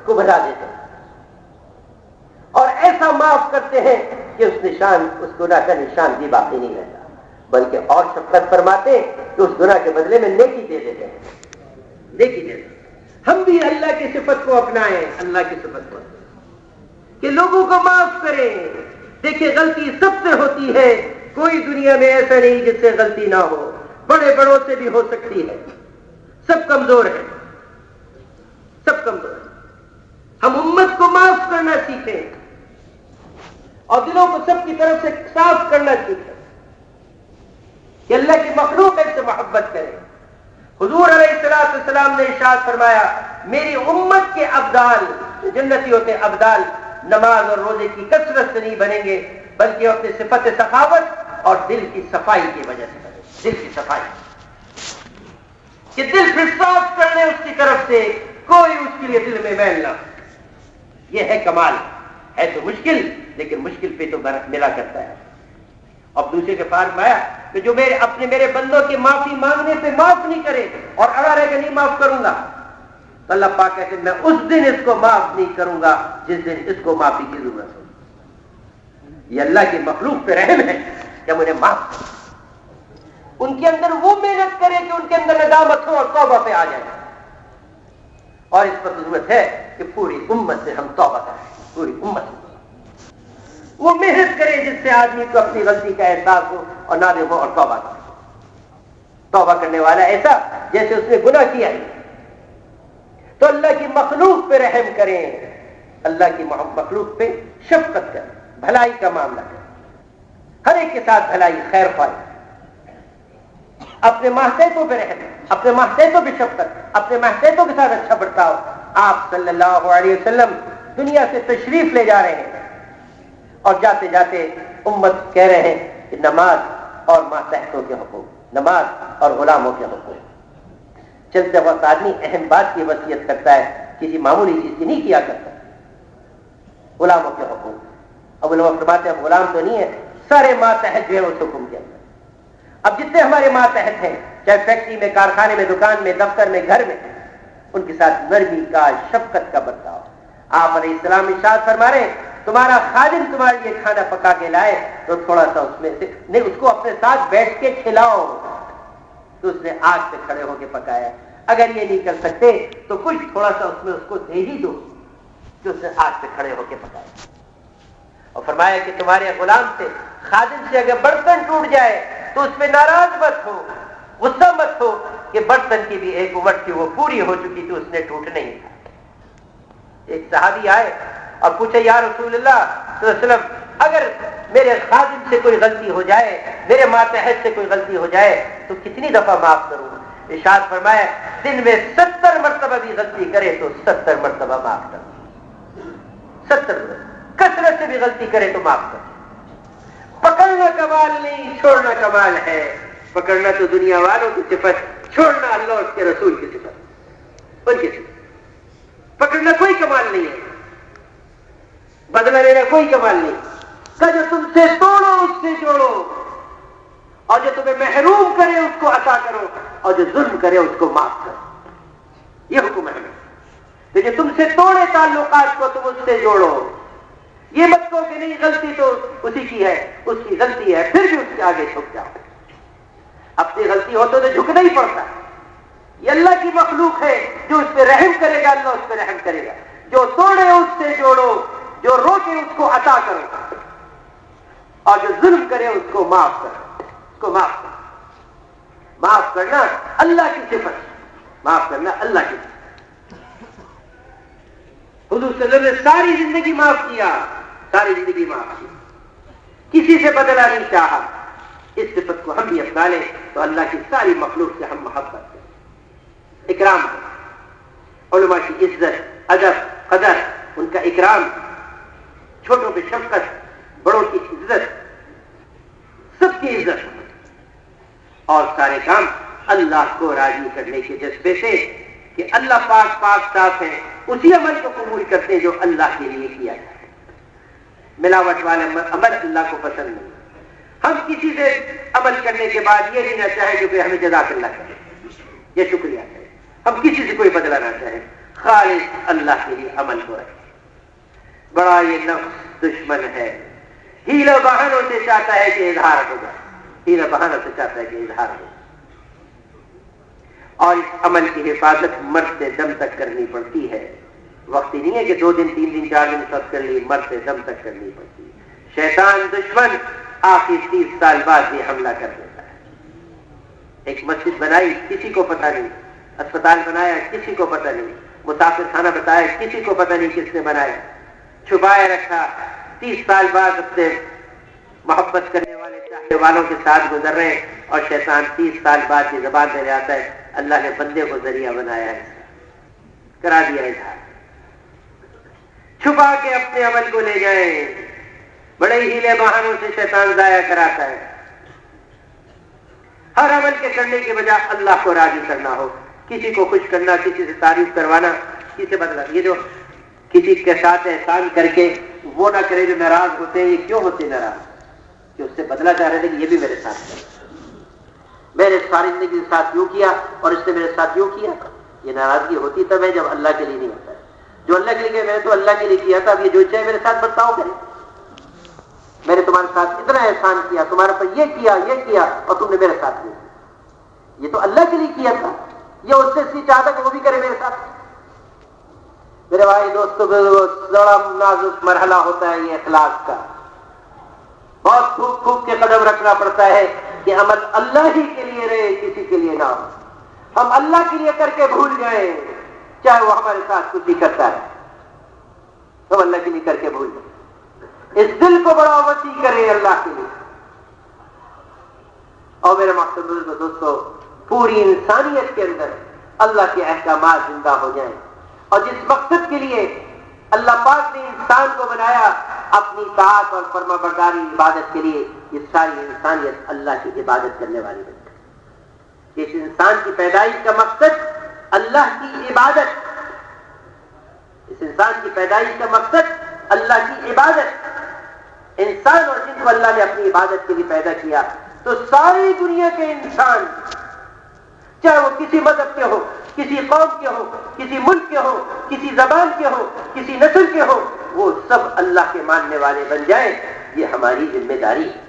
کو بھلا دیتے ہیں اور ایسا معاف کرتے ہیں کہ اس گناہ کا نشان بھی باقی نہیں رہتا، بلکہ اور شفقت فرماتے ہیں کہ اس گناہ کے بدلے میں نیکی دے دیتے ہیں، نیکی دے دیتے ہیں۔ ہم بھی اللہ کی صفت کو اپنائیں، اللہ کی صفت کو کہ لوگوں کو معاف کریں۔ دیکھیں غلطی سب سے ہوتی ہے، کوئی دنیا میں ایسا نہیں جس سے غلطی نہ ہو، بڑے بڑوں سے بھی ہو سکتی ہے۔ سب کمزور ہیں، سب کمزور ہیں۔ ہم امت کو معاف کرنا سیکھیں اور دلوں کو سب کی طرف سے صاف کرنا سیکھیں کہ اللہ کی مخلوق سے محبت کریں۔ حضور علیہ السلام نے ارشاد فرمایا، میری امت کے ابدال جنتی ہوتے ہیں، ابدال نماز اور روزے کی کثرت سے نہیں بنیں گے بلکہ اپنے صفت سخاوت اور دل کی صفائی کی وجہ سے بنیں گے۔ دل کی صفائی کہ دل پھر صاف کرنے اس کی طرف سے کوئی اس کے لیے دل میں میل نہ، یہ ہے کمال۔ ہے تو مشکل لیکن مشکل پہ تو ملا کرتا ہے۔ اب دوسرے کے فرمایا کہ جو میرے بندوں کے معافی مانگنے پہ معاف نہیں کرے اور اڑا رہے کہ نہیں معاف کروں گا، تو اللہ پاک کہتے ہیں میں اس دن اس کو معاف نہیں کروں گا جس دن اس کو معافی کی ضرورت ہوگی۔ یہ اللہ کی مخلوق پہ رحم ہے کہ ہم انہیں معاف کریں، ان کے اندر وہ محنت کرے کہ ان کے اندر ندامت ہو اور توبہ پہ آ جائے۔ اور اس پر ضرورت ہے کہ پوری امت سے ہم توبہ کریں، پوری امت سے وہ محنت کرے جس سے آدمی کو اپنی غلطی کا احساس ہو اور نادم ہو اور توبہ کرے۔ توبہ کرنے والا ایسا جیسے اس نے گناہ کیا ہے۔ تو اللہ کی مخلوق پہ رحم کریں، اللہ کی مخلوق پہ شفقت کریں، بھلائی کا معاملہ کریں، ہر ایک کے ساتھ بھلائی خیر خواہی، اپنے ماتحتوں پہ رحم، اپنے ماتحتوں پہ شفقت، اپنے ماتحتوں کے ساتھ اچھا برتاؤ۔ آپ صلی اللہ علیہ وسلم دنیا سے تشریف لے جا رہے ہیں اور جاتے جاتے امت کہہ رہے ہیں کہ نماز اور ماتحتوں کے حقوق، نماز اور غلاموں کے حقوق۔ چلتے وقت آدمی اہم بات کی وصیت کرتا ہے، کسی معمولی چیز کی نہیں کیا کرتا۔ غلاموں کے حقوق، اب علماء فرماتے ہیں غلام تو نہیں ہے، سارے ماتحت جو ہے اس حکم کے اندر۔ اب جتنے ہمارے ماتحت ہیں، چاہے فیکٹری میں، کارخانے میں، دکان میں، دفتر میں، گھر میں، ان کے ساتھ نرمی کا، شفقت کا برتاؤ۔ آپ علیہ السلام ارشاد فرما رہے ہیں تمہارا خادم تمہارے لیے کھانا پکا کے لائے تو تھوڑا سا اس میں سے نہیں، اس کو اپنے ساتھ بیٹھ کے کھلاؤ، تو اس نے آگ سے کھڑے ہو کے پکایا۔ اگر یہ نہیں کر سکتے تو کچھ تھوڑا سا اس میں اس کو دے ہی دو کہ اس نے آگ سے کھڑے ہو کے پکایا۔ اور فرمایا کہ تمہارے غلام سے، خادم سے اگر برتن ٹوٹ جائے تو اس پہ ناراض مت ہو، غصہ مت ہو کہ برتن کی بھی ایک عمر تھی وہ پوری ہو چکی تو اس نے ٹوٹنا ہی تھا۔ ایک صحابی آئے اور پوچھے یا رسول اللہ صلی اللہ علیہ وسلم، اگر میرے خادم سے کوئی غلطی ہو جائے، میرے ماتحت سے کوئی غلطی ہو جائے تو کتنی دفعہ معاف کروں؟ ارشاد فرمایا دن میں 70 مرتبہ بھی غلطی کرے تو 70 مرتبہ معاف کر، 70 کثرت سے بھی غلطی کرے تو معاف کر۔ پکڑنا کمال نہیں، چھوڑنا کمال ہے۔ پکڑنا تو دنیا والوں کی صفت، چھوڑنا اللہ اور اس کے رسول کی صفت، ان کی صفت۔ پکڑنا کوئی کمال نہیں ہے، بدلہ لینا کوئی کمال نہیں۔ کہ جو تم سے توڑو اس سے جوڑو، اور جو تمہیں محروم کرے اس کو عطا کرو، اور جو ظلم کرے اس کو معاف کرو. یہ حکم ہے ہمیں. تو جو تم سے توڑے تعلقات کو تم اس سے جوڑو. یہ مت کہو کہ نہیں غلطی تو اسی کی ہے، اس کی غلطی ہے، پھر بھی اس کے آگے جھک جاؤ. اپنی غلطی ہو تو جھکنا ہی پڑتا ہے. یہ اللہ کی مخلوق ہے، جو اس پہ رحم کرے گا اللہ اس پہ رحم کرے گا. جو توڑے اس سے جوڑو، جو روکے اس کو عطا کرو، اور جو ظلم کرے اس کو معاف کرو. اس کو معاف کرو. معاف کرنا اللہ کی صفت، معاف کرنا اللہ کی صفت. حضور صلی اللہ علیہ وسلم نے ساری زندگی معاف کیا، ساری زندگی معاف کی، کسی سے بدلہ نہیں چاہا. اس صفت کو ہم بھی اپنا لیں تو اللہ کی ساری مخلوق سے ہم محبت کریں، اکرام کریں. علماء کی عزت، ادب، قدر، ان کا اکرام، چھوٹوں کی شفقت، بڑوں کی عزت، سب کی عزت، اور سارے کام اللہ کو راضی کرنے کے جذبے سے کہ اللہ پاک پاک صاف ہے، اسی عمل کو قبول کرتے ہیں جو اللہ کے لیے کیا جائے. ملاوٹ والا عمل اللہ کو پسند نہیں. ہم کسی سے عمل کرنے کے بعد یہ نہیں نہ چاہیں کہ ہمیں جزاک اللہ کرے، یہ شکریہ کرے. ہم کسی سے کوئی بدلہ نہ چاہیں، خالص اللہ کے لیے عمل کو رکھیں. بڑا یہ نفس دشمن ہے، ہیلے بہانوں سے چاہتا ہے کہ اظہار ہو جائے، ہیلے بہانوں سے چاہتا ہے کہ اظہار ہو جائے. اور اس عمل کی حفاظت مرتے دم تک کرنی پڑتی ہے. وقت ہی نہیں ہے کہ 2 دن 3 دن 4 دن سب کر لی، مرتے دم تک کرنی پڑتی ہے. شیطان دشمن آخر 30 سال بعد یہ حملہ کر دیتا ہے. ایک مسجد بنائی کسی کو پتہ نہیں، اسپتال بنایا کسی کو پتہ نہیں، مسافر خانہ بتایا کسی کو پتہ نہیں کس نے بنایا، چھپائے رکھا. 30 سال بعد اپنے محبت کرنے والے چاہنے والوں کے ساتھ گزر رہے ہیں، اور شیطان 30 سال بعد یہ زبان دے آتا ہے اللہ نے بندے کو ذریعہ بنایا ہے، کرا دیا اظہار. چھپا کے اپنے عمل کو لے جائیں. بڑے ہیلے بہانوں سے شیطان ضائع کراتا ہے. ہر عمل کے کرنے کے بجائے اللہ کو راضی کرنا ہو، کسی کو خوش کرنا، کسی سے تعریف کروانا، کسی سے بدلا. یہ جو کسی کے ساتھ احسان کر کے وہ نہ کرے جو ناراض ہوتے ہیں، یہ کیوں ہوتے ناراض؟ کہ اس سے بدلا چاہ رہے تھے کہ یہ بھی میرے ساتھ ہے، میں نے ساری زندگی کے ساتھ یوں کیا اور اس نے میرے ساتھ یوں کیا. یہ ناراضگی ہوتی تب ہے جب اللہ کے لیے نہیں ہوتا ہے. جو اللہ کے لیے میں نے تو اللہ کے لیے کیا تھا، اب یہ جو چاہے میرے ساتھ برتاؤ کرے. میں نے تمہارے ساتھ اتنا احسان کیا، تمہارے پر یہ کیا اور تم نے میرے ساتھ نہیں کیا. یہ تو اللہ کے لیے کیا تھا، یہ اس سے اس لیے چاہتا کہ وہ بھی کرے میرے ساتھ. میرے بھائی دوستوں، بڑا نازک مرحلہ ہوتا ہے یہ اخلاص کا. بہت خوب خوب کے قدم رکھنا پڑتا ہے کہ عمل اللہ ہی کے لیے رہے، کسی کے لیے نہ ہو. ہم اللہ کے لیے کر کے بھول جائیں، چاہے وہ ہمارے ساتھ کچھ بھی کرتا ہے، ہم اللہ کے لیے کر کے بھول جائیں. اس دل کو بڑا وسیع کریں اللہ کے لیے. اور میرے مقصد دوستو، پوری انسانیت کے اندر اللہ کے احکامات زندہ ہو جائیں. اور جس مقصد کے لیے اللہ پاک نے انسان کو بنایا، اپنی طاعت اور فرما برداری عبادت کے لیے، یہ ساری انسانیت اللہ کی عبادت کرنے والی بن جائے. اس انسان کی پیدائش کا مقصد اللہ کی عبادت، اس انسان کی پیدائش کا مقصد اللہ کی عبادت. انسان اور جن کو اللہ نے اپنی عبادت کے لیے پیدا کیا، تو ساری دنیا کے انسان، چاہے وہ کسی مذہب کے ہو، کسی قوم کے ہو، کسی ملک کے ہو، کسی زبان کے ہو، کسی نسل کے ہو، وہ سب اللہ کے ماننے والے بن جائیں. یہ ہماری ذمہ داری ہے.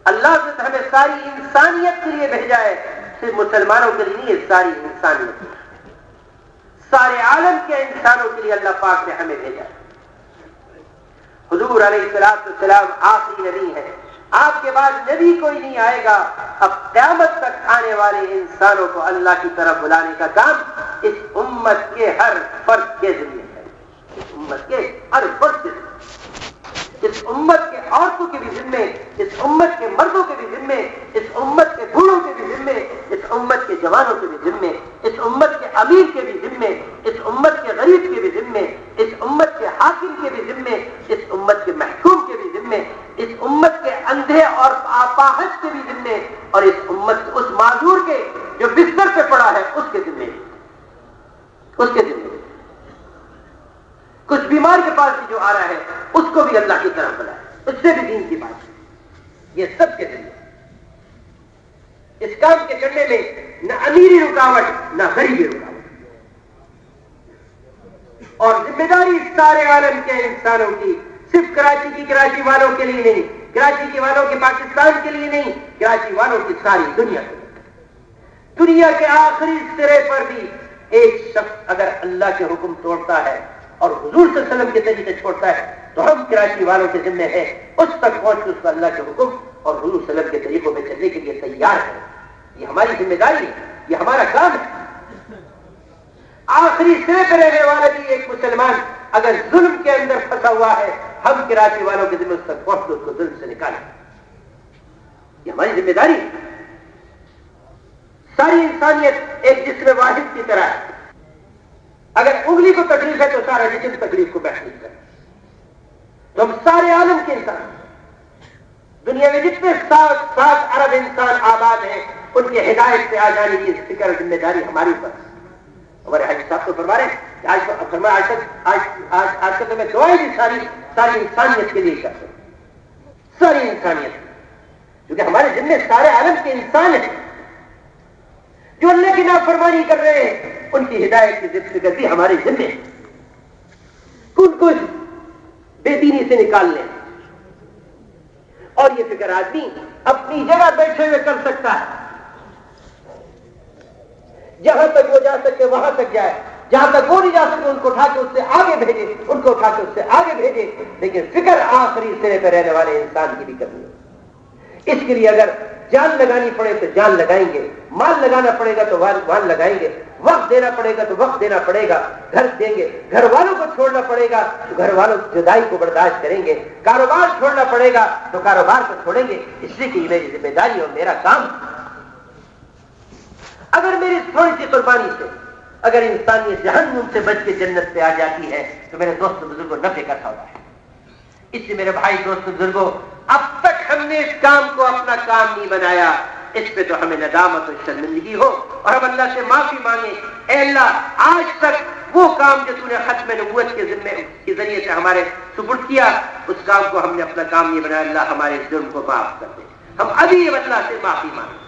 اللہ نے ہمیں ساری انسانیت کے لیے بھیجا ہے، صرف مسلمانوں کے لیے نہیں، ساری انسانیت، سارے عالم کے انسانوں کے لیے اللہ پاک نے ہمیں بھیجا. حضور علیہ السلام آخری نبی ہے، آپ کے بعد نبی کوئی نہیں آئے گا. اب قیامت تک آنے والے انسانوں کو اللہ کی طرف بلانے کا کام اس امت کے ہر فرد کے ذمہ ہے. اس امت کے ہر فرد کے ذمہ، اس امت کے عورتوں کے بھی ذمے، اس امت کے مردوں کے بھی ذمے، اس امت کے بوڑھوں کے بھی ذمے، اس امت کے جوانوں کے بھی ذمے، اس امت کے امیر کے بھی ذمے، اس امت کے غریب کے بھی ذمے، اس امت کے حاکم کے بھی ذمے، اس امت کے محکوم کے بھی ذمے، اس امت کے اندھے اور اپاہج کے بھی ذمے، اور اس امت اس معذور کے جو بستر پہ پڑا ہے اس کے ذمے، اس کے ذمے. کچھ بیمار کے پاس بھی جو آ رہا ہے اس کو بھی اللہ کی طرف بلائے، اس سے بھی دین کی بات ہے. یہ سب کے ذمے. اس کام کے کرنے میں نہ امیری رکاوٹ نہ غریبی رکاوٹ. اور ذمہ داری سارے عالم کے انسانوں کی، صرف کراچی کی کراچی والوں کے لیے نہیں، کراچی کے والوں کے پاکستان کے لیے نہیں، کراچی والوں کی ساری دنیا کے لیے. دنیا کے آخری سرے پر بھی ایک شخص اگر اللہ کے حکم توڑتا ہے اور حضور صلی اللہ علیہ وسلم کے طریقے چھوڑتا ہے تو ہم کراچی والوں کے ذمہ ہیں اس تک پہنچ کے اس کو اللہ کے حکم اور حضور صلی اللہ علیہ وسلم کے طریقوں میں چلنے کے لیے تیار ہے. یہ ہماری ذمہ داری ہے، یہ ہمارا کام ہے. آخری سرے پہ رہنے والا بھی ایک مسلمان اگر ظلم کے اندر پھنسا ہوا ہے، ہم کراچی والوں کے ذمہ اس تک پہنچ کے اس کو ظلم سے نکالیں. یہ ہماری ذمہ داری ہے. ساری انسانیت ایک جسم واحد کی طرح ہے. اگر انگلی کو تکلیف ہے تو سارا جسم تکلیف کو محسوس کرے. تو ہم سارے عالم کے انسان، دنیا میں جتنے 7 ارب انسان آباد ہیں، ان کے ہدایت سے آ جانے کی فکر ذمہ داری ہماری اوپر. ہمارے حاجی صاحب تو فرما رہے ہیں کہ آج تک میں دعائیں بھی ساری انسانیت کے لیے کرتے ہیں، ساری انسانیت، کیونکہ ہمارے ذمہ سارے عالم کے انسان ہیں جو اللہ کی نافرمانی کر رہے ہیں. ان کی ہدایت کی فکر بھی ہمارے ذمہ ہے. کچھ بے دینی سے نکال لیں، اور یہ فکر آدمی اپنی جگہ بیٹھے ہوئے کر سکتا ہے. جہاں تک وہ جا سکے وہاں تک جائے، جہاں تک وہ نہیں جا سکے ان کو اٹھا کے اس سے آگے بھیجے، ان کو اٹھا کے اس سے آگے بھیجے. لیکن فکر آخری سرے پہ رہنے والے انسان کی بھی کرنی ہے. اس کے لیے اگر جان لگانی پڑے تو جان لگائیں گے، مال لگانا پڑے گا تو مال لگائیں گے، وقت دینا پڑے گا تو وقت دینا پڑے گا، گھر دیں گے، گھر والوں کو چھوڑنا پڑے گا تو گھر والوں کی جدائی کو برداشت کریں گے، کاروبار چھوڑنا پڑے گا تو کاروبار کو چھوڑیں گے. اس لیے کہ میری ذمہ داری اور میرا کام. اگر میری تھوڑی سی قربانی سے اگر انسانیت جہنم سے بچ کے جنت پہ آ جاتی ہے تو میرے دوست بزرگوں نفع کا سودا ہے. اس لیے میرے بھائی دوست بزرگوں، اب تک ہم نے اس کام کو اپنا کام نہیں بنایا. اس پہ تو ہمیں ندامت اور شرمندگی ہو اور ہم اللہ سے معافی مانگیں. اے اللہ، آج تک وہ کام جو تو نے ختم نبوت کے ذریعے سے ہمارے سپرد کیا، اس کام کو ہم نے اپنا کام نہیں بنایا. اللہ ہمارے جرم کو معاف کر دے. ہم ابھی اللہ سے معافی مانگیں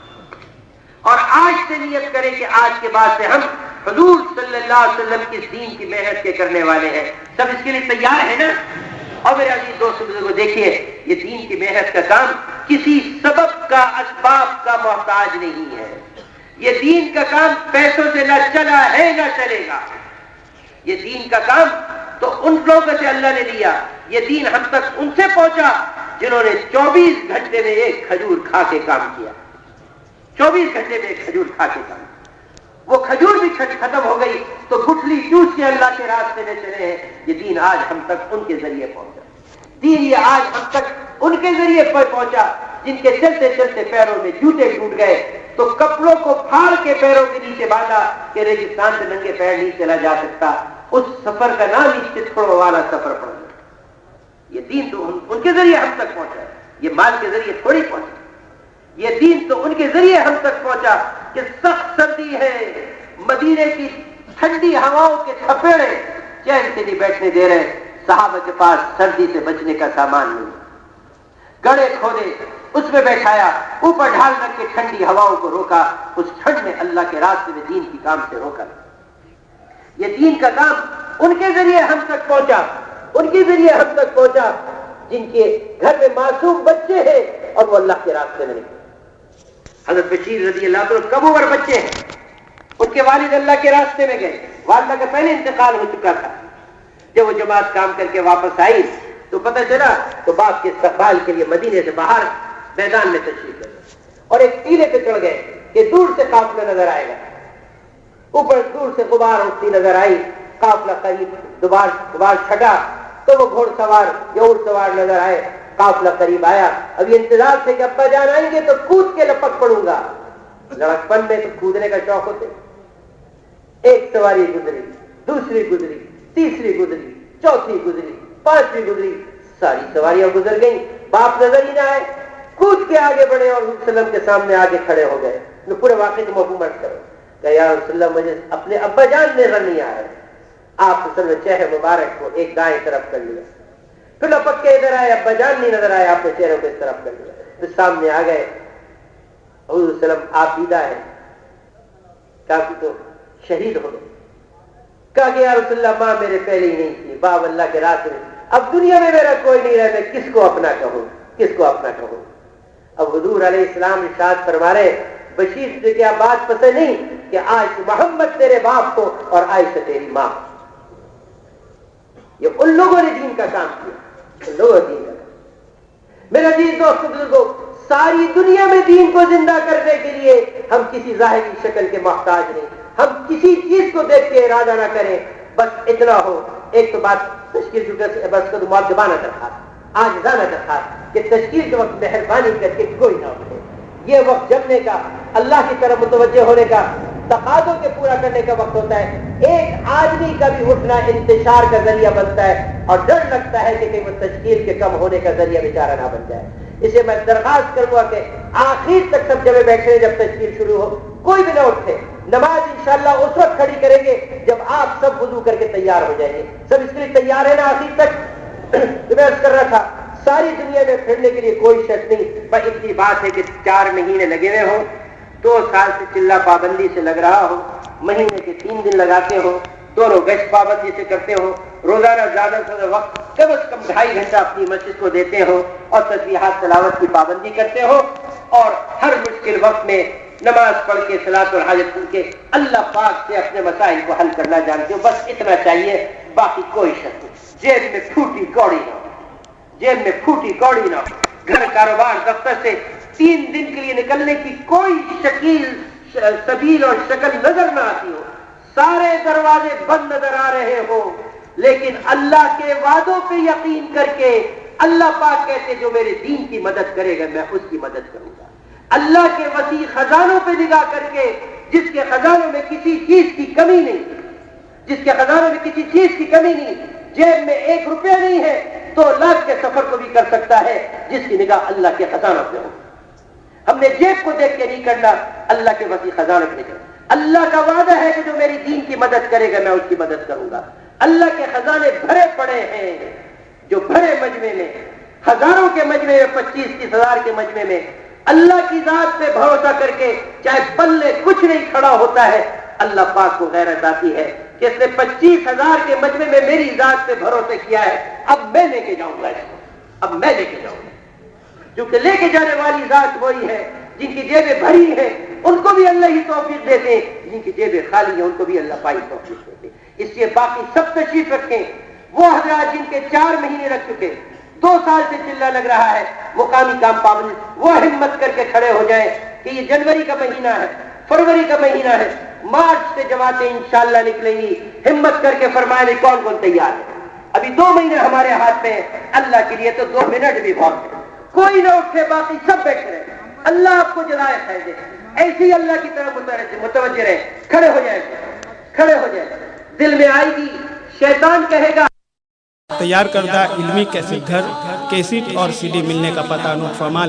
اور آج سے نیت کریں کہ آج کے بعد سے ہم حضور صلی اللہ علیہ وسلم کی دین کی محنت کے کرنے والے ہیں. سب اس کے لیے تیار ہیں نا؟ اور میرے عزیز دوست بزرگوں، دیکھیے، یہ دین کی محنت کا کام کسی سبب کا، اسباب کا محتاج نہیں ہے. یہ دین کا کام پیسوں سے نہ چلا ہے نہ چلے گا. یہ دین کا کام تو ان لوگوں سے اللہ نے لیا. یہ دین ہم تک ان سے پہنچا جنہوں نے 24 گھنٹے میں ایک کھجور کھا کے کام کیا. 24 گھنٹے میں ایک کھجور کھا کے کام. وہ کھجور بھی ختم ہو گئی تو گٹھلی چوس کے اللہ کے راستے میں چلے ہیں. یہ دین آج ہم تک ان کے ذریعے پہنچا. دین یہ آج ہم تک ان کے ذریعے پہنچا جن کے چلتے چلتے پیروں میں جوتے ٹوٹ گئے تو کپڑوں کو پھاڑ کے پیروں کے نیچے باندھا کہ ریگستان سے ننگے پیر نہیں چلا جا سکتا. اس سفر کا نام ہی چتھڑوں والا سفر پڑ گیا. یہ دین تو ان کے ذریعے ہم تک پہنچا. یہ مال کے ذریعے تھوڑی پہنچا. یہ دین تو ان کے ذریعے ہم تک پہنچا کہ سخت سردی ہے، مدینے کی ٹھنڈی ہواؤں کے تھپیڑے چین سے نہیں بیٹھنے دے رہے. صحابہ کے پاس سردی سے بچنے کا سامان نہیں، گڑے کھودے اس میں بیٹھایا، اوپر ڈھال رکھ کے ٹھنڈی ہواؤں کو روکا. اس ٹھنڈ میں اللہ کے راستے میں دین کی کام سے روکا. یہ دین کا کام ان کے ذریعے ہم تک پہنچا، ان کے ذریعے ہم تک پہنچا جن کے گھر میں معصوم بچے ہیں اور وہ اللہ کے راستے میں نکلے. حضرت بشیر رضی اللہ عنہ کم عمر بچے ہیں، ان کے والد اللہ کے راستے میں گئے. والدہ کا پہلے انتقال ہو چکا تھا. جب وہ جماعت کام کر کے واپس آئی تو پتہ چلا تو باپ کے استقبال کے لیے مدینے سے باہر میدان میں تشریف لے اور ایک ٹیلے پہ چڑھ گئے کہ دور سے قافلہ نظر آئے گا. اوپر دور سے غبار اٹھتی نظر آئی. قافلہ قریب غبار چھٹا تو وہ گھوڑ سوار یا اونٹ سوار نظر آئے. قافلہ قریب آیا. اب یہ انتظار تھے کہ ابا جان آئیں گے تو کود کے لپک پڑوں گا. لڑکپن میں تو کودنے کا شوق ہوتے. ایک سواری گزری، دوسری گزری، تیسری گزری، چوتھی گزری، پانچویں گزری، ساری سواریاں گزر گئیں. باپ نظر ہی نہ آئے. کود کے آگے بڑھے اور رسول اللہ کے سامنے آگے کھڑے ہو گئے. پورے واقعے کو مفہوم کرو کہ یا رسول اللہ مجھے اپنے ابا جان نظر نہیں آ رہے. آپ نے چہرے مبارک کو ایک دائیں طرف کر لیا، پھر لپک کے ادھر آئے، ابا جان نہیں نظر آئے، آپ نے چہرے کو اس طرف کر لیا، پھر سامنے آ گئے. حضور صلی اللہ علیہ وسلم آبیدہ ہے، کافی تو شہید ہو گئے. کہا کہ یا رسول اللہ ماں میرے پہلے ہی نہیں تھی، باپ اللہ کے راستے میں، اب دنیا میں میرا کوئی نہیں رہا، میں کس کو اپنا کہوں، کس کو اپنا کہوں. اب حضور علیہ السلام ارشاد فرما رہے بشیر سے کیا بات پسند نہیں کہ آج محمد تیرے باپ کو اور عائشہ تیری ماں. یہ ان لوگوں نے دین کا کام کیا، ان لوگوں نے دین کا کام. میرے عزیز دوست بزرگوں، ساری دنیا میں دین کو زندہ کرنے کے لیے ہم کسی ظاہری شکل کے محتاج نہیں، ہم کسی چیز کو دیکھ کے ارادہ نہ کریں، بس اتنا ہو. ایک تو بات تشکیل چکے بس کو معدبانہ درخواست، عاجزانہ درخواست کہ تشکیل کے وقت مہربانی کر کے کوئی نہ اٹھے. یہ وقت جمنے کا، اللہ کی طرف متوجہ ہونے کا، تقاضوں کے پورا کرنے کا وقت ہوتا ہے. ایک آدمی کا بھی اٹھنا انتشار کا ذریعہ بنتا ہے اور ڈر لگتا ہے کہ کہیں وہ تشکیل کے کم ہونے کا ذریعہ بیچارہ نہ بن جائے. اسے میں درخواست کروں گا کہ آخر تک سب جگہ بیٹھے جب تشکیل شروع ہو، کوئی بھی نہ اٹھے. نماز انشاءاللہ اس وقت کھڑی کریں گے جب آپ سب وضو کر کے تیار ہو جائیں گے. سب اس کے لیے تیار ہے نا؟ آخر تک میں عرض کر رہا تھا ساری دنیا میں پھرنے کے لیے کوئی شرط نہیں، پر اتنی بات ہے کہ 4 مہینے لگے ہوئے ہوں، 2 سال سے چلہ پابندی سے لگ رہا ہو، مہینے کے 3 دن لگاتے ہو، دونوں گشت پابندی سے کرتے ہو، روزانہ زیادہ سے زیادہ وقت کم از کم 2.5 گھنٹہ اپنی مسجد کو دیتے ہو اور تسبیحات تلاوت کی پابندی کرتے ہو، اور ہر مشکل وقت میں نماز پڑھ کے صلاۃ الحاجت پڑھ کے اللہ پاک سے اپنے مسائل کو حل کرنا جانتے ہو. بس اتنا چاہیے، باقی کوئی شرط نہیں. جیب میں پھوٹی کوڑی نہ ہو، جیب میں پھوٹی کوڑی نہ ہو. گھر کاروبار دفتر سے 3 دن کے لیے نکلنے کی کوئی شکیل سبیل اور شکل نظر نہ آتی ہو، سارے دروازے بند نظر آ رہے ہو، لیکن اللہ کے وعدوں پہ یقین کر کے اللہ پاک کہتے جو میرے دین کی مدد کرے گا میں اس کی مدد کروں گا. اللہ کے وسیع خزانوں پہ نگاہ کر کے، جس کے خزانوں میں کسی چیز کی کمی نہیں، جس کے خزانوں میں کسی چیز کی کمی نہیں، جیب میں 1 روپیہ نہیں ہے تو لاکھ کے سفر کو بھی کر سکتا ہے، جس کی نگاہ اللہ کے خزانوں پہ ہو. ہم نے جیب کو دیکھ کے نہیں کرنا، اللہ کے وسیع خزانوں پہ کرنا. اللہ کا وعدہ ہے کہ جو میری دین کی مدد کرے گا میں اس کی مدد کروں گا. اللہ کے خزانے بھرے پڑے ہیں، جو بھرے مجمع میں، ہزاروں کے مجمع میں، 25-30 ہزار کے مجمع میں اللہ کی ذات پہ بھروسہ کر کے چاہے پلے کچھ نہیں کھڑا ہوتا ہے، اللہ پاک کو غیرت آتی ہے کہ اس نے 25,000 کے مجمع میں میری ذات پہ بھروسہ کیا ہے، اب میں لے کے جاؤں گا اس کو، اب میں لے کے جاؤں گا. کیونکہ لے کے جانے والی ذات وہی ہے جن کی جیبیں بھری ہیں ان کو بھی اللہ ہی توفیق دیتے ہیں، جن کی جیبیں خالی ہیں ان کو بھی اللہ پاک توفیق دیتے ہیں. اس لیے باقی سب تشریف رکھیں. وہ حضرات جن کے 4 مہینے رکھ چکے، 2 سال سے چلہ لگ رہا ہے مقامی کام پابند، وہ ہمت کر کے کھڑے ہو جائیں کہ یہ جنوری کا مہینہ ہے، فروری کا مہینہ ہے، مارچ سے جماعتیں انشاءاللہ نکلیں گی. ہمت کر کے فرمائے نہیں کون کون تیار ہے. ابھی 2 مہینے ہمارے ہاتھ میں ہیں، اللہ کے لیے تو 2 منٹ بھی بہت ہے. کوئی نہ اٹھے، باقی سب بیٹھے رہے. اللہ آپ کو جزائے خیر دے. ایسے ہی اللہ کی طرف متوجہ رہے. کھڑے ہو جائیں، کھڑے ہو جائیں. دل میں آئے گی، شیطان کہے گا. تیار کردہ علمی کیسٹ گھر، کیسٹ اور CD ملنے کا پتہ نوٹ فرما لیں.